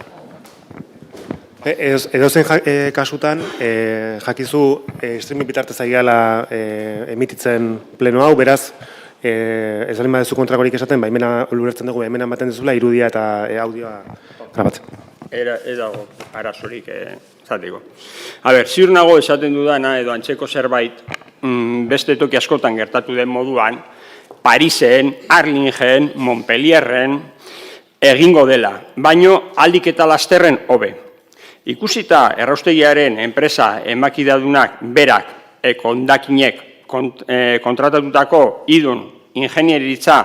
Edozen kasutan, jakizu streaming bitartez aigeala emititzen pleno hau, beraz, ez alin badezu kontrakorik esaten, baimena ulertzen dugu, baimena ematen dezula, irudia eta audioa grabatzen. Ez dago arazorik, zatiko. A ber, ziur nago esaten dudana, edo antzeko zerbait, beste toki askotan gertatu den moduan, Parisen, Arlingen, Montpellierren, egingo dela, baino aldik eta lasterren hobe. Ikusita erraustegiaren enpresa emakidadunak berak hondakinek kontratatutako idun ingenieritza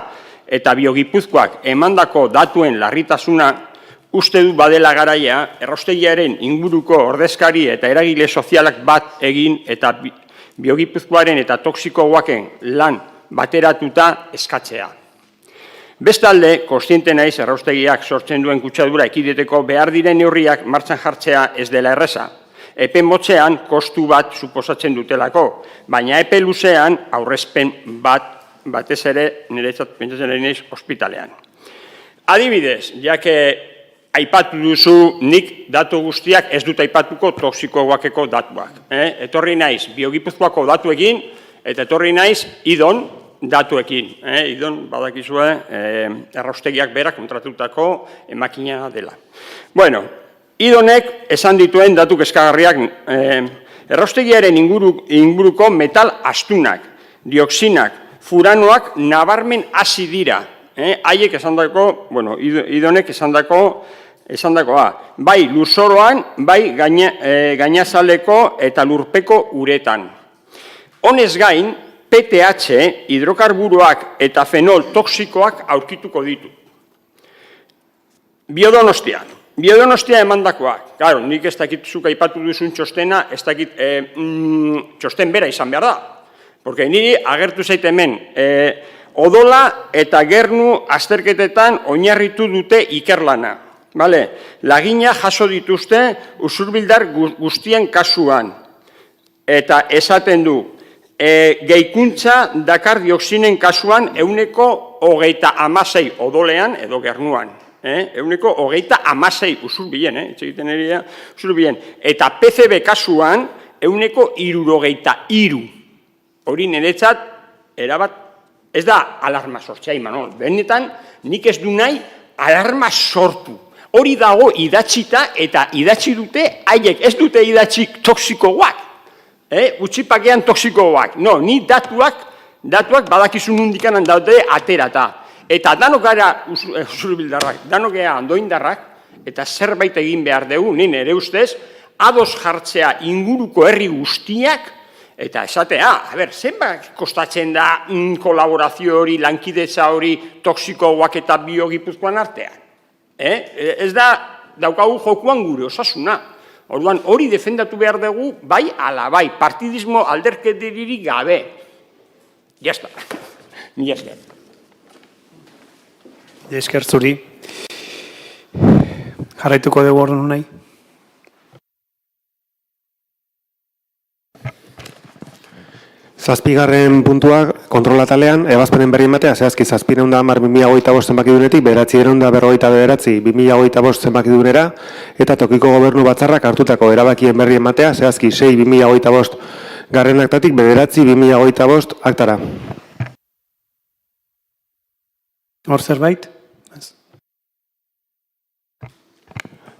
eta Biogipuzkoak emandako datuen larritasuna uste du badela garaia erraustegiaren inguruko ordezkari eta eragile sozialak bat egin eta Biogipuzkoaren eta toxikoaken lan bateratuta eskatzea. Bestalde, kontziente naiz erraustegiak sortzen duen kutsadura ekideteko behar diren neurriak martxan jartzea ez dela erreza. Epe motzean kostu bat suposatzen dutelako, baina epe luzean aurrezpen batez ere niretzat pentsatzen ari naiz ospitalean. Adibidez, jake aipatu duzu nik datu guztiak ez dut aipatuko toxikoakeko datuak. Etorri naiz Biogipuzkoako datuekin eta etorri naiz idon datuekin. Idon, badakizue, erraustegiak berak kontratutako emakina dela. Bueno, idonek esan dituen datu kezkagarriak erraustegiaren inguruko metal astunak, dioxinak, furanoak nabarmen hasi dira. Haiek esandako, bueno, idonek esandako esandakoa, bai lurzoroan, bai gainazaleko eta lurpeko uretan. Honez gain, PTH, hidrokarburoak eta fenol toksikoak aurkituko ditu. Biodonostia emandakoak. Claro, nik ez dakit zuk aipatu duzun txostena, ez dakit txosten bera izan behar da. Porque niri agertu zait hemen, odola eta gernu azterketetan oinarritu dute ikerlana. Lagina jaso dituzte usurbildar guztien kasuan. Eta esaten du, gehikuntza dakar dioxinen kasuan 26% odolean edo gernuan. 26% usurbilen, usurbilen. Eta PCB kasuan 63%. Hori niretzat, erabat, ez da alarma sortzea, Imanol. Benetan, nik ez du nahi alarma sortu. Hori dago idatzita eta idatzi dute, haiek ez dute idatzik toksikoak. Utxipakean toksikoak. No, ni datuak badakizun nundikanan daude aterata. Eta danok gara usurbildarrak, danok gara andoindarrak, eta zerbait egin behar dugu, nire ere ustez, ados jartzea inguruko herri guztiak, eta esatea, zenbat kostatzen da kolaborazio hori, lankidetza hori, toksikoak eta biogipuzkoan artean. Ez da, daukagu jokuan gure osasuna. Orduan, hori defendatu behar dugu, bai ala bai, partidismo alderkeririk gabe. Jazta, ni esker. Esker zuri. Jarraituko dugu orduan nahi. Zazpigarren puntua, kontrolatalean, ebazpenen berri ematea, zehazki 710/2025 zenbakidunetik, 9/49/2025 zenbakidunera, eta tokiko gobernu batzarrak hartutako erabakien berri ematea, zehazki 6/2025 garren aktatik, 9/2025 aktara. Hor zerbait?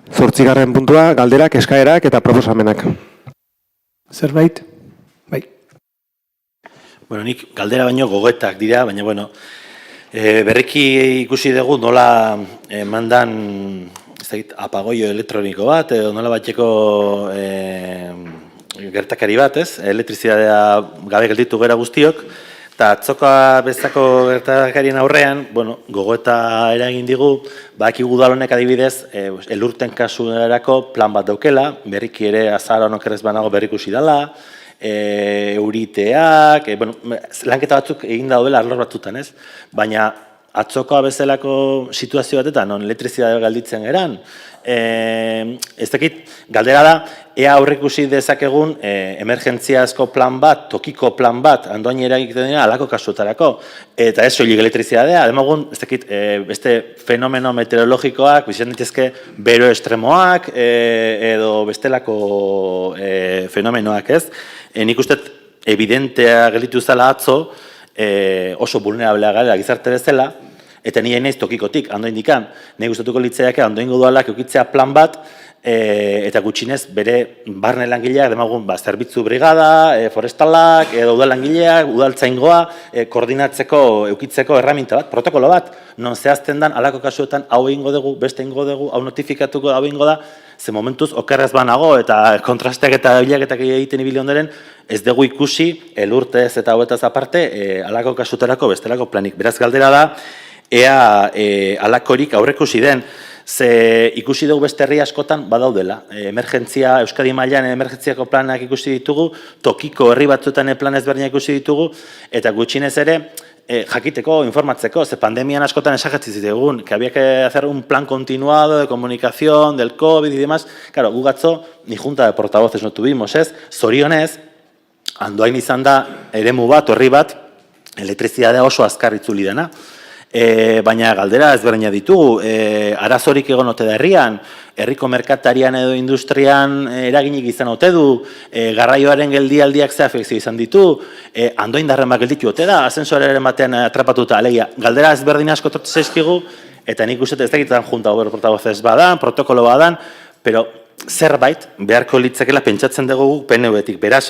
Zortzigarren puntua, galderak, eskaerak eta proposamenak. Zerbait? Bai. Bueno, nik galdera baino gogoetak dira, baina bueno, berriki ikusi dugu nola mandan apagoio elektroniko bat, edo nola batxeko gertakari bat, ez? Elektrizitatea gabe gelditu gera guztiok, eta atzoka bezako gertakarien aurrean, bueno, gogoeta eragin digu, bakigu udalonek adibidez, elurten kasunerako plan bat daukela, berriki ere azaroan okerrez banago berrikusi dela, euriteak, lanketa batzuk egin daudela arlor batzutan, ez? Baina atzokoa bezalako situazio batetan, non elektrizitatea galditzen geran, ez dakit, galdera da, ea aurrikusi dezakegun emergentziazko plan bat, tokiko plan bat, andoain eragiten dira alako kasuetarako, eta ez soilik elektrizitatea, demagun, ez dakit, beste fenomeno meteorologikoak, bizan ditezke bero estremoak, edo bestelako fenomenoak, ez? Nik uste evidentea gelditu zela atzo, oso vulnerablea gara gizarte bezala, eta nire naiz tokikotik, andoindikan, nahi gustatuko litzaiake andoingo dualak eukitzea plan bat, eta gutxinez bere barne langileak, demagun, zerbitzu brigada, forestalak, edo udal langileak, udaltzaingoa, koordinatzeko, eukitzeko erraminta bat, protokolo bat, non zehazten dan, alako kasuetan hau egingo dugu, beste egingo dugu, hau notifikatuko hau egingo da, ze momentuz okerrez banago, eta kontrasteak eta bilaketak egiten ibili ondoren, ez dugu ikusi, elurtez eta hauetaz aparte, alako kasuterako bestelako planik. Beraz galdera da, ea alakorik aurrekusi den, ze ikusi dugu beste herri askotan badaudela. Emergentzia, Euskadi mailan emergentziako planak ikusi ditugu, tokiko herri batzuetan plan ezberdinak ikusi ditugu, eta gutxinez ere, jakiteko, informatzeko, ze pandemian askotan esagetzi zitegun, que había que hacer un plan continuado de comunicación, del COVID y demás. Claro, gugatzo, ni junta de portavoces no tuvimos, ez? Zorionez, andoain izan da, eremu bat, horri bat, elektrizitatea oso azkar itzuli dena. Baina galdera ezberdina ditugu, arazorik egon ote da herrian, herriko merkatarian edo industrian eraginik izan ote du, garraioaren geldialdiak ze afekzio izan ditu, andoindarren bat gelditu ote da, asensorearen batean atrapatuta, alegia, galdera ezberdin asko tortu zaizkigu, eta nik uste ez dakitan junta gobernu portavozez badan, protokolo badan, pero zerbait beharko litzakela pentsatzen dugu PNV-tik. Beraz,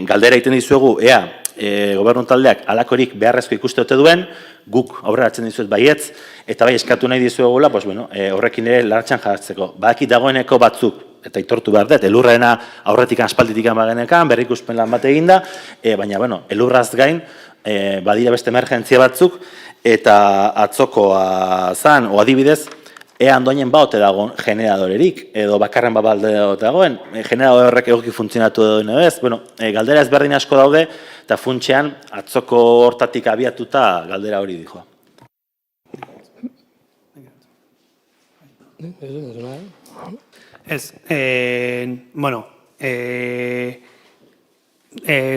galdera egiten dizuegu, ea, gobernu taldeak alakorik beharrezko ikuste ote duen, guk aurreratzen dizuet baietz, eta bai eskatu nahi dizuegula, horrekin ere lartxan jartzeko. Badakit dagoeneko batzuk, eta aitortu behar dut, elurrena aurretik aspalditik bagenekan, berrikuspen lan bat eginda, baina, elurraz gain, badira beste emergentzia batzuk, eta atzokoa zan, o adibidez, ea Andoainen baote dagoen generadorerik, edo bakarren babalde dagoen, generadore horrek egoki funtzionatu edo ez, galdera ezberdin asko daude, eta funtsean atzoko hortatik abiatuta galdera hori dijoa. Ez,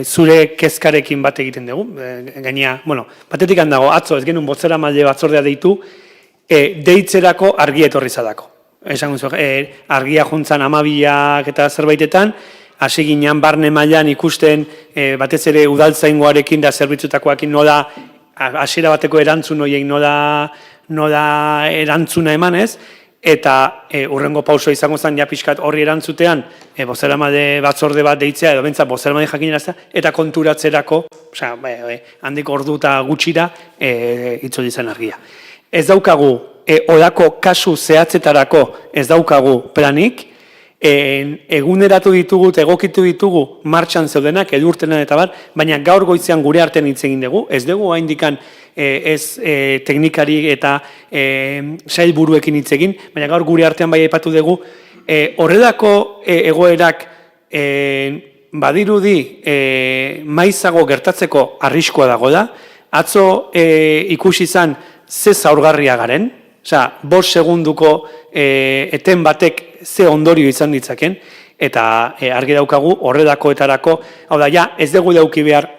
zure kezkarekin bat egiten dugu, gainea, batetik handago, atzo ez genuen bozeramaile batzordea deitu, deitzerako argia etorri zadako. Esan guzu, argia juntzan amabiak eta zerbaitetan, hasi ginean barne mailan ikusten batez ere udaltzaingoarekin da zerbitzutakoakin nola hasiera bateko erantzun horiek nola erantzuna emanez, eta urrengo pauso izango zen ja pixkat horri erantzutean bozeramaile batzorde bat deitzea edo bentsat bozeramaile jakinaraztea eta konturatzerako, handik ordu eta gutxira itzuli zen argia. Ez daukagu, olako kasu zehatzetarako ez daukagu planik, eguneratu ditugu, egokitu ditugu martxan zeudenak, edurtenan eta bat, baina gaur goizean gure artean hitz egin dugu, ez dugu haindikan ez teknikari eta sailburuekin hitz egin, baina gaur gure artean bai aipatu dugu, horrelako egoerak badirudi maizago gertatzeko arriskua dago da, atzo ikusi izan ze zaurgarria garen, 5 segunduko eten batek ze ondorio izan ditzaken, eta argi daukagu horrelakoetarako, hau da, ez dugu dauki behar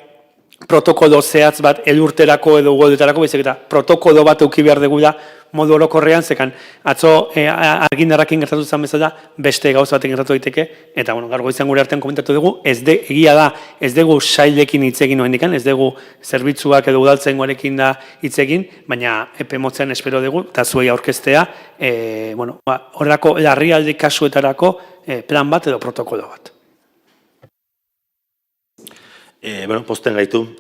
protokolo zehatz bat elurterako edo ugodetarako, baizik eta protokolo bat eduki behar dugu da modu orokorrean, zekan atzo argindarrakin gertatu zen bezala beste gauza batek gertatu daiteke, eta gaur goizean gure artean komentatu dugu, egia da, ez dugu sailekin hitz egin oraindikan, ez dugu zerbitzuak edo udaltzaingoarekin da hitz egin, baina epe motzean espero dugu, eta zuei aurkeztea, horrelako larrialdi kasuetarako plan bat edo protokolo bat. Posten gaitu.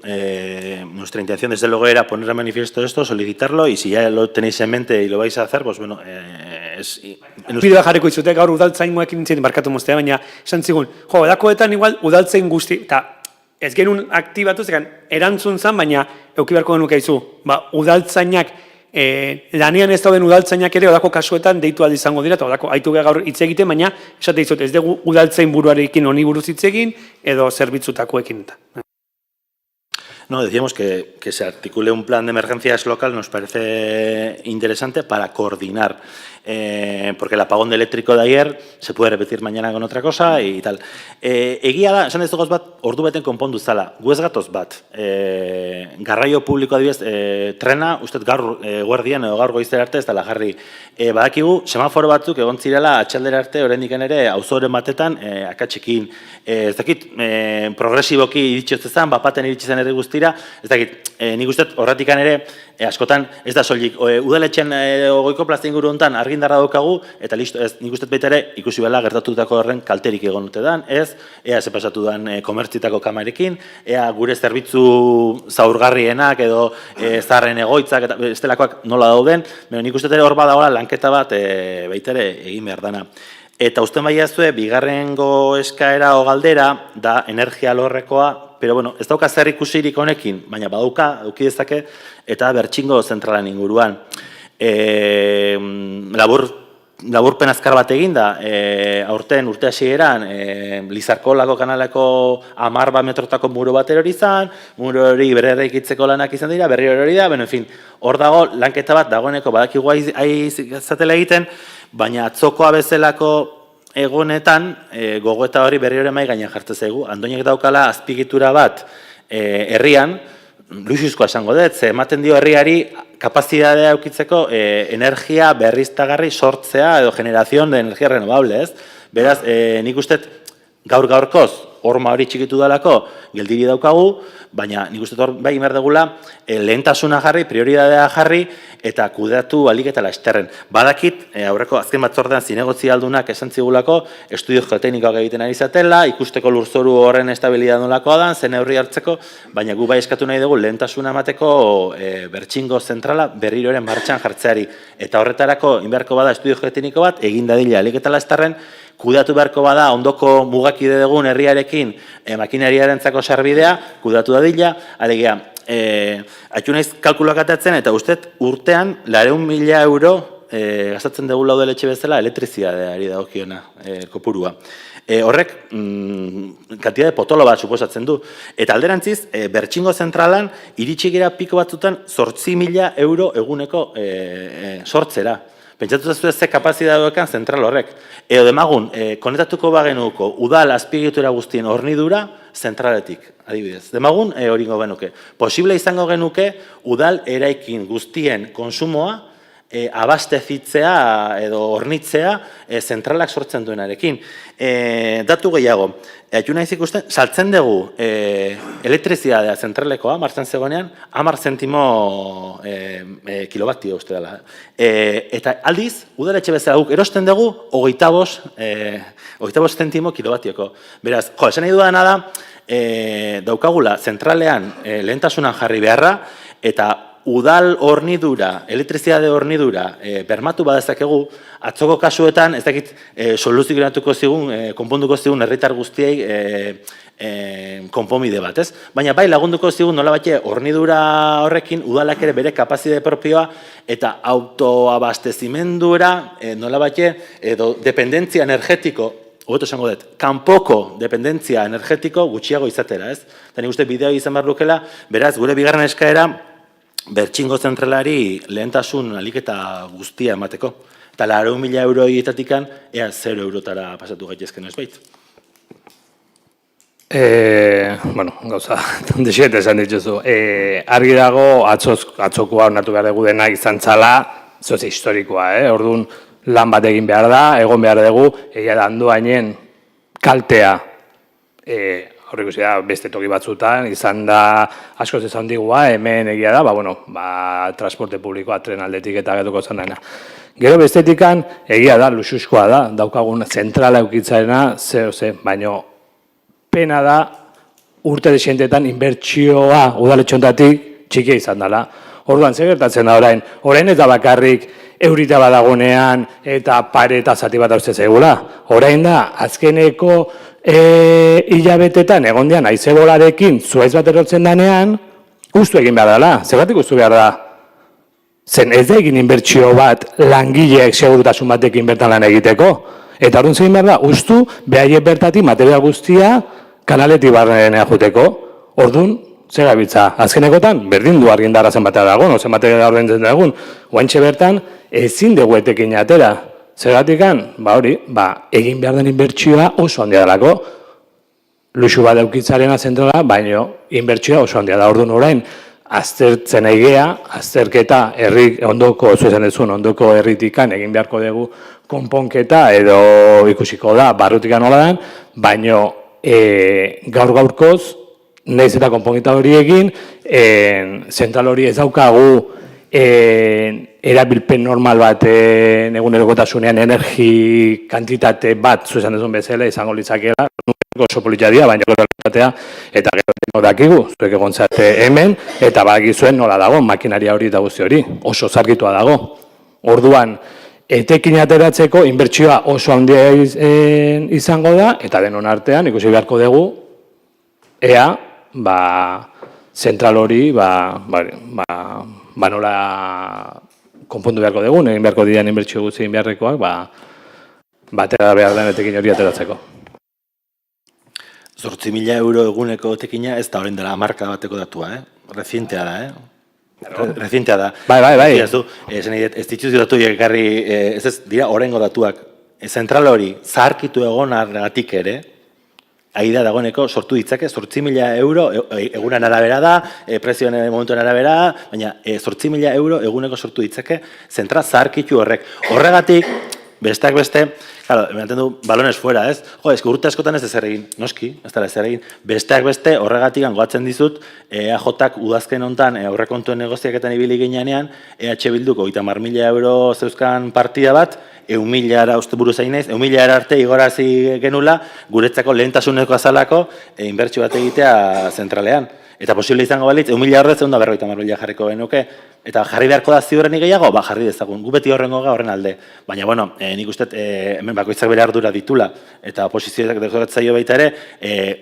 Nuestra intención desde luego era poner de manifiesto esto, solicitarlo, y si ya lo tenéis en mente y lo vais a hacer, pues bueno, es... Bidea jarriko izute, gaur udaltzaingoekin nintzen barkatu moztea, baina esan zigun, edakoetan igual udaltzain guzti, eta ez genuen aktibatu, zekan erantzun zan, baina eukibarko genuke izu, udaltzainak, lanean ez dauden udaltzainak ere odako kasuetan deitu aldi izango dira, eta odako haitu gaur hitz egiten, baina esate dizut, ez dugu udaltzain buruarekin honi buruz hitz egin, edo zerbitzutakoekin eta. No, decíamos que se articule un plan de emergencias local nos parece interesante para coordinar, porque el apagón eléctrico de ayer se puede repetir mañana con otra cosa y tal. Egia da, esan dezugoz bat, ordu beten konpondu zala, gu ez gatoz bat, garraio publiko adibidez, trena, usted gaur guardian edo gaur goizera arte ez dela jarri. Badakigu, semaforo batzuk egon zirela atxaldera arte, oraindik ere, auzoren batetan, akatsekin, ez dakit, progresiboki iritxotzezan, bapaten iritxizan ere guztira, ez dakit, nik uste horretikan ere, askotan ez da soilik, udaletxen goiko plazta inguru hontan argindarra daukagu, eta listo, ez, nik uste baita ere, ikusi bela gertatutako horren kalterik egon dute dan, ez, ea ze pasatu dan komertzitako kamarekin, ea gure zerbitzu zaurgarrienak edo zaharren egoitzak, eta estelakoak nola dauden, nik uste ere hor badagoela lanketa bat baita ere egin behar dana. Eta usten baiazue, bigarrengo eskaera o galdera da energia alorrekoa, pero bueno, ez dauka zer ikusirik honekin, baina badauka, eduki dezake, eta bertxingo zentralan inguruan. Laburpen azkar bat eginda, aurten urte hasieran, Lizarkolako kanaleko 10 metrotako muro bat erori izan, muro hori berrera ikitzeko lanak izan dira, berri hori da, bueno, en fin, hor dago lanketa bat dagoeneko badakigu aizatela egiten, baina atzokoa bezalako egonetan, gogoeta hori berri hori mai gainean jartzen zaigu. Andoinek daukala azpigitura bat herrian, luxuzkoa esango dut, ze ematen dio herriari kapazitatea eukitzeko energia berriztagarri sortzea edo generación de energía renovable, ez? Beraz, nik uste gaur-gaurkoz, horma hori txikitu dalako, geldiri daukagu, baina nik uste hor bai behar dugula lehentasuna jarri, prioridadea jarri, eta kudeatu alik eta lasterren. Badakit, aurreko azken batzordean zinegotzi aldunak esan zigulako, estudio geoteknikoak egiten ari zatela, ikusteko lurzoru horren estabilidad nolakoa da, zen neurri hartzeko, baina gu bai eskatu nahi dugu lehentasuna emateko bertxingo zentrala berriroren martxan jartzeari. Eta horretarako, inbeharko bada estudio geotekniko bat, egin dadila alik eta lasterren, kudatu beharko bada ondoko mugakide dugun herriarekin makinariarentzako sarbidea, kudatu dadila, alegia, haitu naiz kalkuloak atatzen eta ustet urtean 400.000 euro gastatzen dugu laudeletxe bezala elektrizidadeari dagokiona kopurua. Horrek kantidade potolo bat suposatzen du. Eta alderantziz, bertxingo zentralan iritsi gira piko batzutan 8.000 euro eguneko sortzera. Pentsatu zazu ez ze kapazitatea daukan zentral horrek. Edo demagun, konektatuko bagenuko udal azpiegitura guztien hornidura zentraletik, adibidez. Demagun hori genuke. Posible izango genuke udal eraikin guztien konsumoa abastezitzea edo hornitzea zentralak sortzen duenarekin. Datu gehiago, haitu nahiz ikusten, saltzen dugu elektrizidadea zentralekoa, martzen zegoenean, 10 zentimo kilobatio uste dela. Eta aldiz, udaletxe bezala guk erosten dugu, 25 zentimo kilobatioko. Beraz, esan nahi dudana da, daukagula zentralean lehentasunan jarri beharra, eta udal hornidura, elektrizidade hornidura bermatu badezakegu, atzoko kasuetan, ez dakit soluzik geratuko zigun, konponduko zigun herritar guztiei konponbide bat, ez? Baina bai lagunduko zigun nola batxe hornidura horrekin udalak ere bere kapazide propioa eta autoabastezimendura nola batxe edo dependentzia energetiko, hobeto esango dut, kanpoko dependentzia energetiko gutxiago izatera, ez? Eta nik uste bidea izan behar lukela, beraz, gure bigarren eskaera, bertxingo zentralari lehentasun aliketa guztia emateko. Eta 400.000 euro egitatikan, ea 0 eurotara pasatu gaitezken ez bait. Bueno, gauza, desiet esan dituzu. Argi dago, atzokoa onartu behar dugu dena izan txala, zoze historikoa, orduan lan bat egin behar da, egon behar dugu, egia da handoainen kaltea, horrek da, beste toki batzutan, izan da askoz ez handigua, hemen egia da, transporte publikoa tren aldetik eta getuko zen dena. Gero bestetikan, egia da, luxuskoa da, daukagun zentrala eukitzarena, baino pena da urte desientetan inbertsioa udaletxontatik txikia izan dela. Orduan, zer gertatzen da orain? Orain ez da bakarrik eurita badagonean eta pare eta zati bat hauzte zegula. Orain da, azkeneko hilabetetan egondean aizebolarekin zuaiz bat erotzen danean, ustu egin behar dela. Zergatik ustu behar da? Zen ez da egin inbertsio bat langileek segurtasun batekin bertan lan egiteko. Eta orduan zegin behar da, ustu behaiek bertatik material guztia kanaletik barrenea juteko. Orduan, zer gabiltza, azkenekotan, berdin du argindara zenbatea dagoen, o zenbatea ordaintzen dagoen, oaintxe bertan, ezin dugu etekin atera. Zergatikan, egin behar den inbertsioa oso handia dalako. Luxu bat eukitzarena zentrala, baina inbertsioa oso handia da. Orduan orain, aztertzen egea, azterketa ondoko, zuzen dezun, ondoko herritikan egin beharko dugu konponketa edo ikusiko da, barrutikan nola den, baina gaur-gaurkoz, nahiz eta konponketa hori egin, zentral hori ez daukagu erabilpen normal bat egunerokotasunean energi kantitate bat zuzen duzun bezala izango litzakeela, oso politia dira, baina realitatea, eta gero dakigu, zuek egon zate hemen, eta badakizuen nola dago, makinaria hori eta guzti hori, oso zargitua dago. Orduan, etekin ateratzeko inbertsioa oso handia izango da, eta denon artean, ikusi beharko dugu, ea, zentral hori, nola konpondu beharko dugu, egin beharko dian inbertsio guzti egin beharrekoak, batera behar den etekin hori ateratzeko. 8.000 euro eguneko etekina ez da horrein dela marka bateko datua, rezientea da, Rezientea da. Bai. Ez dituzio datu ekarri, ez dira horrengo datuak. Zentral hori, zaharkitu egonagatik ere, aida dagoeneko sortu ditzake 8.000 euro, egunan arabera da, prezioen momentuen arabera, baina 8.000 euro eguneko sortu ditzake zentral zaharkitu horrek. Horregatik, besteak beste, claro, ematen du balones fuera, ez? Jo, eski urte askotan ez ezer egin, noski, ez dela ezer egin. Besteak beste, horregatik goatzen dizut, EAJak udazken hontan aurrekontuen negoziaketan ibili ginean, EH Bilduk 30.000 euro zeuzkan partida bat, 100.000 uste buru zain naiz, 100.000 arte igorazi genula, guretzako lehentasuneko azalako inbertsio bat egitea zentralean. Eta posible izango balitz, 1.000 ordez 150.000 jarriko genuke, eta jarri beharko da ziurrenik gehiago, jarri dezagun. Gu beti horrengo horren alde. Baina, bueno, nik uste hemen bakoitzak bere ardura ditula, eta oposizioak dekoratzaio baita ere,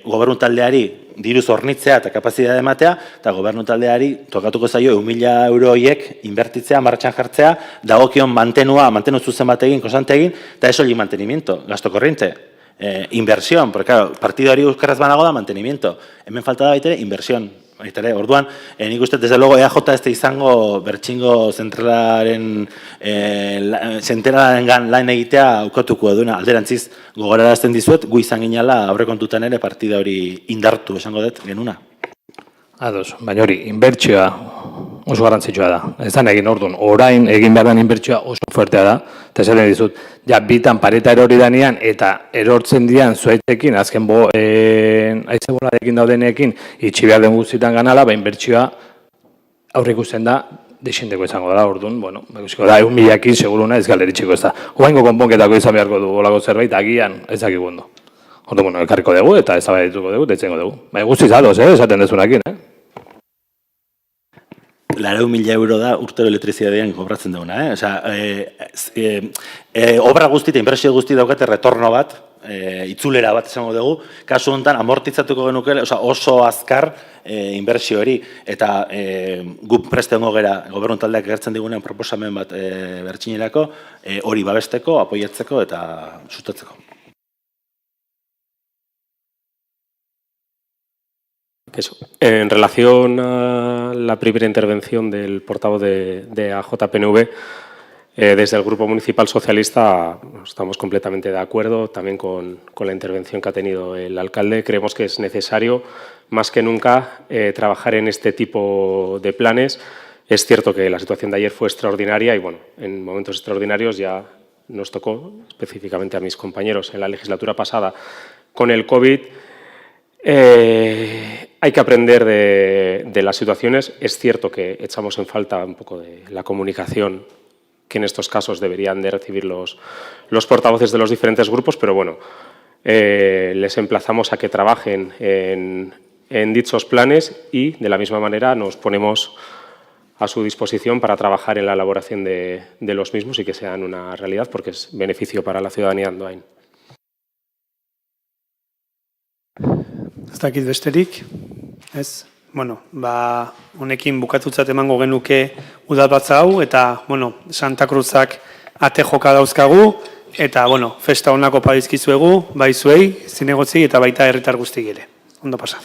gobernu taldeari diruz hornitzea eta kapazitatea ematea, eta gobernu taldeari tokatuko zaio 1.000 euro horiek inbertitzea, martxan jartzea, dagokion mantenu zuzen bat egin, konstante egin, eta ez hori mantenimiento, gasto korriente. Inversión, porque claro, partido hori euskarraz banago da mantenimiento. Hemen falta da baitere, inversión. Baitere, orduan, nik uste, desde luego, EAJ ez da izango bertxingo zentralaren lan egitea aukatuko eduna. Alderantziz, gogorarazten dizuet, gu izan ginala aurrekontutan ere partida hori indartu, esango dut, genuna. Ados, baina hori, inbertsioa oso garrantzitsua da. Ez da egin orduan, orain egin behar den inbertsioa oso fuertea da, eta esaten dizut, ja, bitan pareta erori danean, eta erortzen dian zuaitekin, azken haize boladekin daudenekin, itxi behar den guztietan ganala, ba, inbertsioa aurre ikusten da, desindeko izango dela, orduan, bueno, ikusiko da, 1.000ekin seguruna ez galderitxiko ez da. Oaingo konponketako izan beharko du olako zerbait, agian ez dakigu ondo. Orduan, bueno, elkarriko dugu, eta ez abaituko dugu, eta itzengo dugu. Ba, guztiz ados, esaten dezunakin, Lara 1.000 euro da urtero elektrizidadean kobratzen duguna, Osea, obra guzti eta inbertsio guzti daukate retorno bat, itzulera bat esango dugu, kasu honetan amortitzatuko genuke, oso azkar inbertsio hori, eta guk preste hongo gera gobernu taldeak egertzen digunean proposamen bat bertxinerako, hori babesteko, apoiatzeko eta sustatzeko. Eso. En relación a la primera intervención del portavoz de AJPNV, desde el Grupo Municipal Socialista estamos completamente de acuerdo también con la intervención que ha tenido el alcalde. Creemos que es necesario, más que nunca, trabajar en este tipo de planes. Es cierto que la situación de ayer fue extraordinaria y, bueno, en momentos extraordinarios ya nos tocó, específicamente a mis compañeros en la legislatura pasada, con el COVID. Hay que aprender de las situaciones. Es cierto que echamos en falta un poco de la comunicación que en estos casos deberían de recibir los portavoces de los diferentes grupos, pero bueno, les emplazamos a que trabajen en dichos planes y de la misma manera nos ponemos a su disposición para trabajar en la elaboración de los mismos y que sean una realidad, porque es beneficio para la ciudadanía de Andoain. Ez dakit besterik, ez? Bueno, ba, honekin bukatutzat emango genuke udalbatza hau, eta, bueno, Santa Cruzak ate joka dauzkagu, eta, bueno, festa honako padizkizuegu, bai zuei, zinegotzi eta baita herritar guztik ere. Ondo pasa.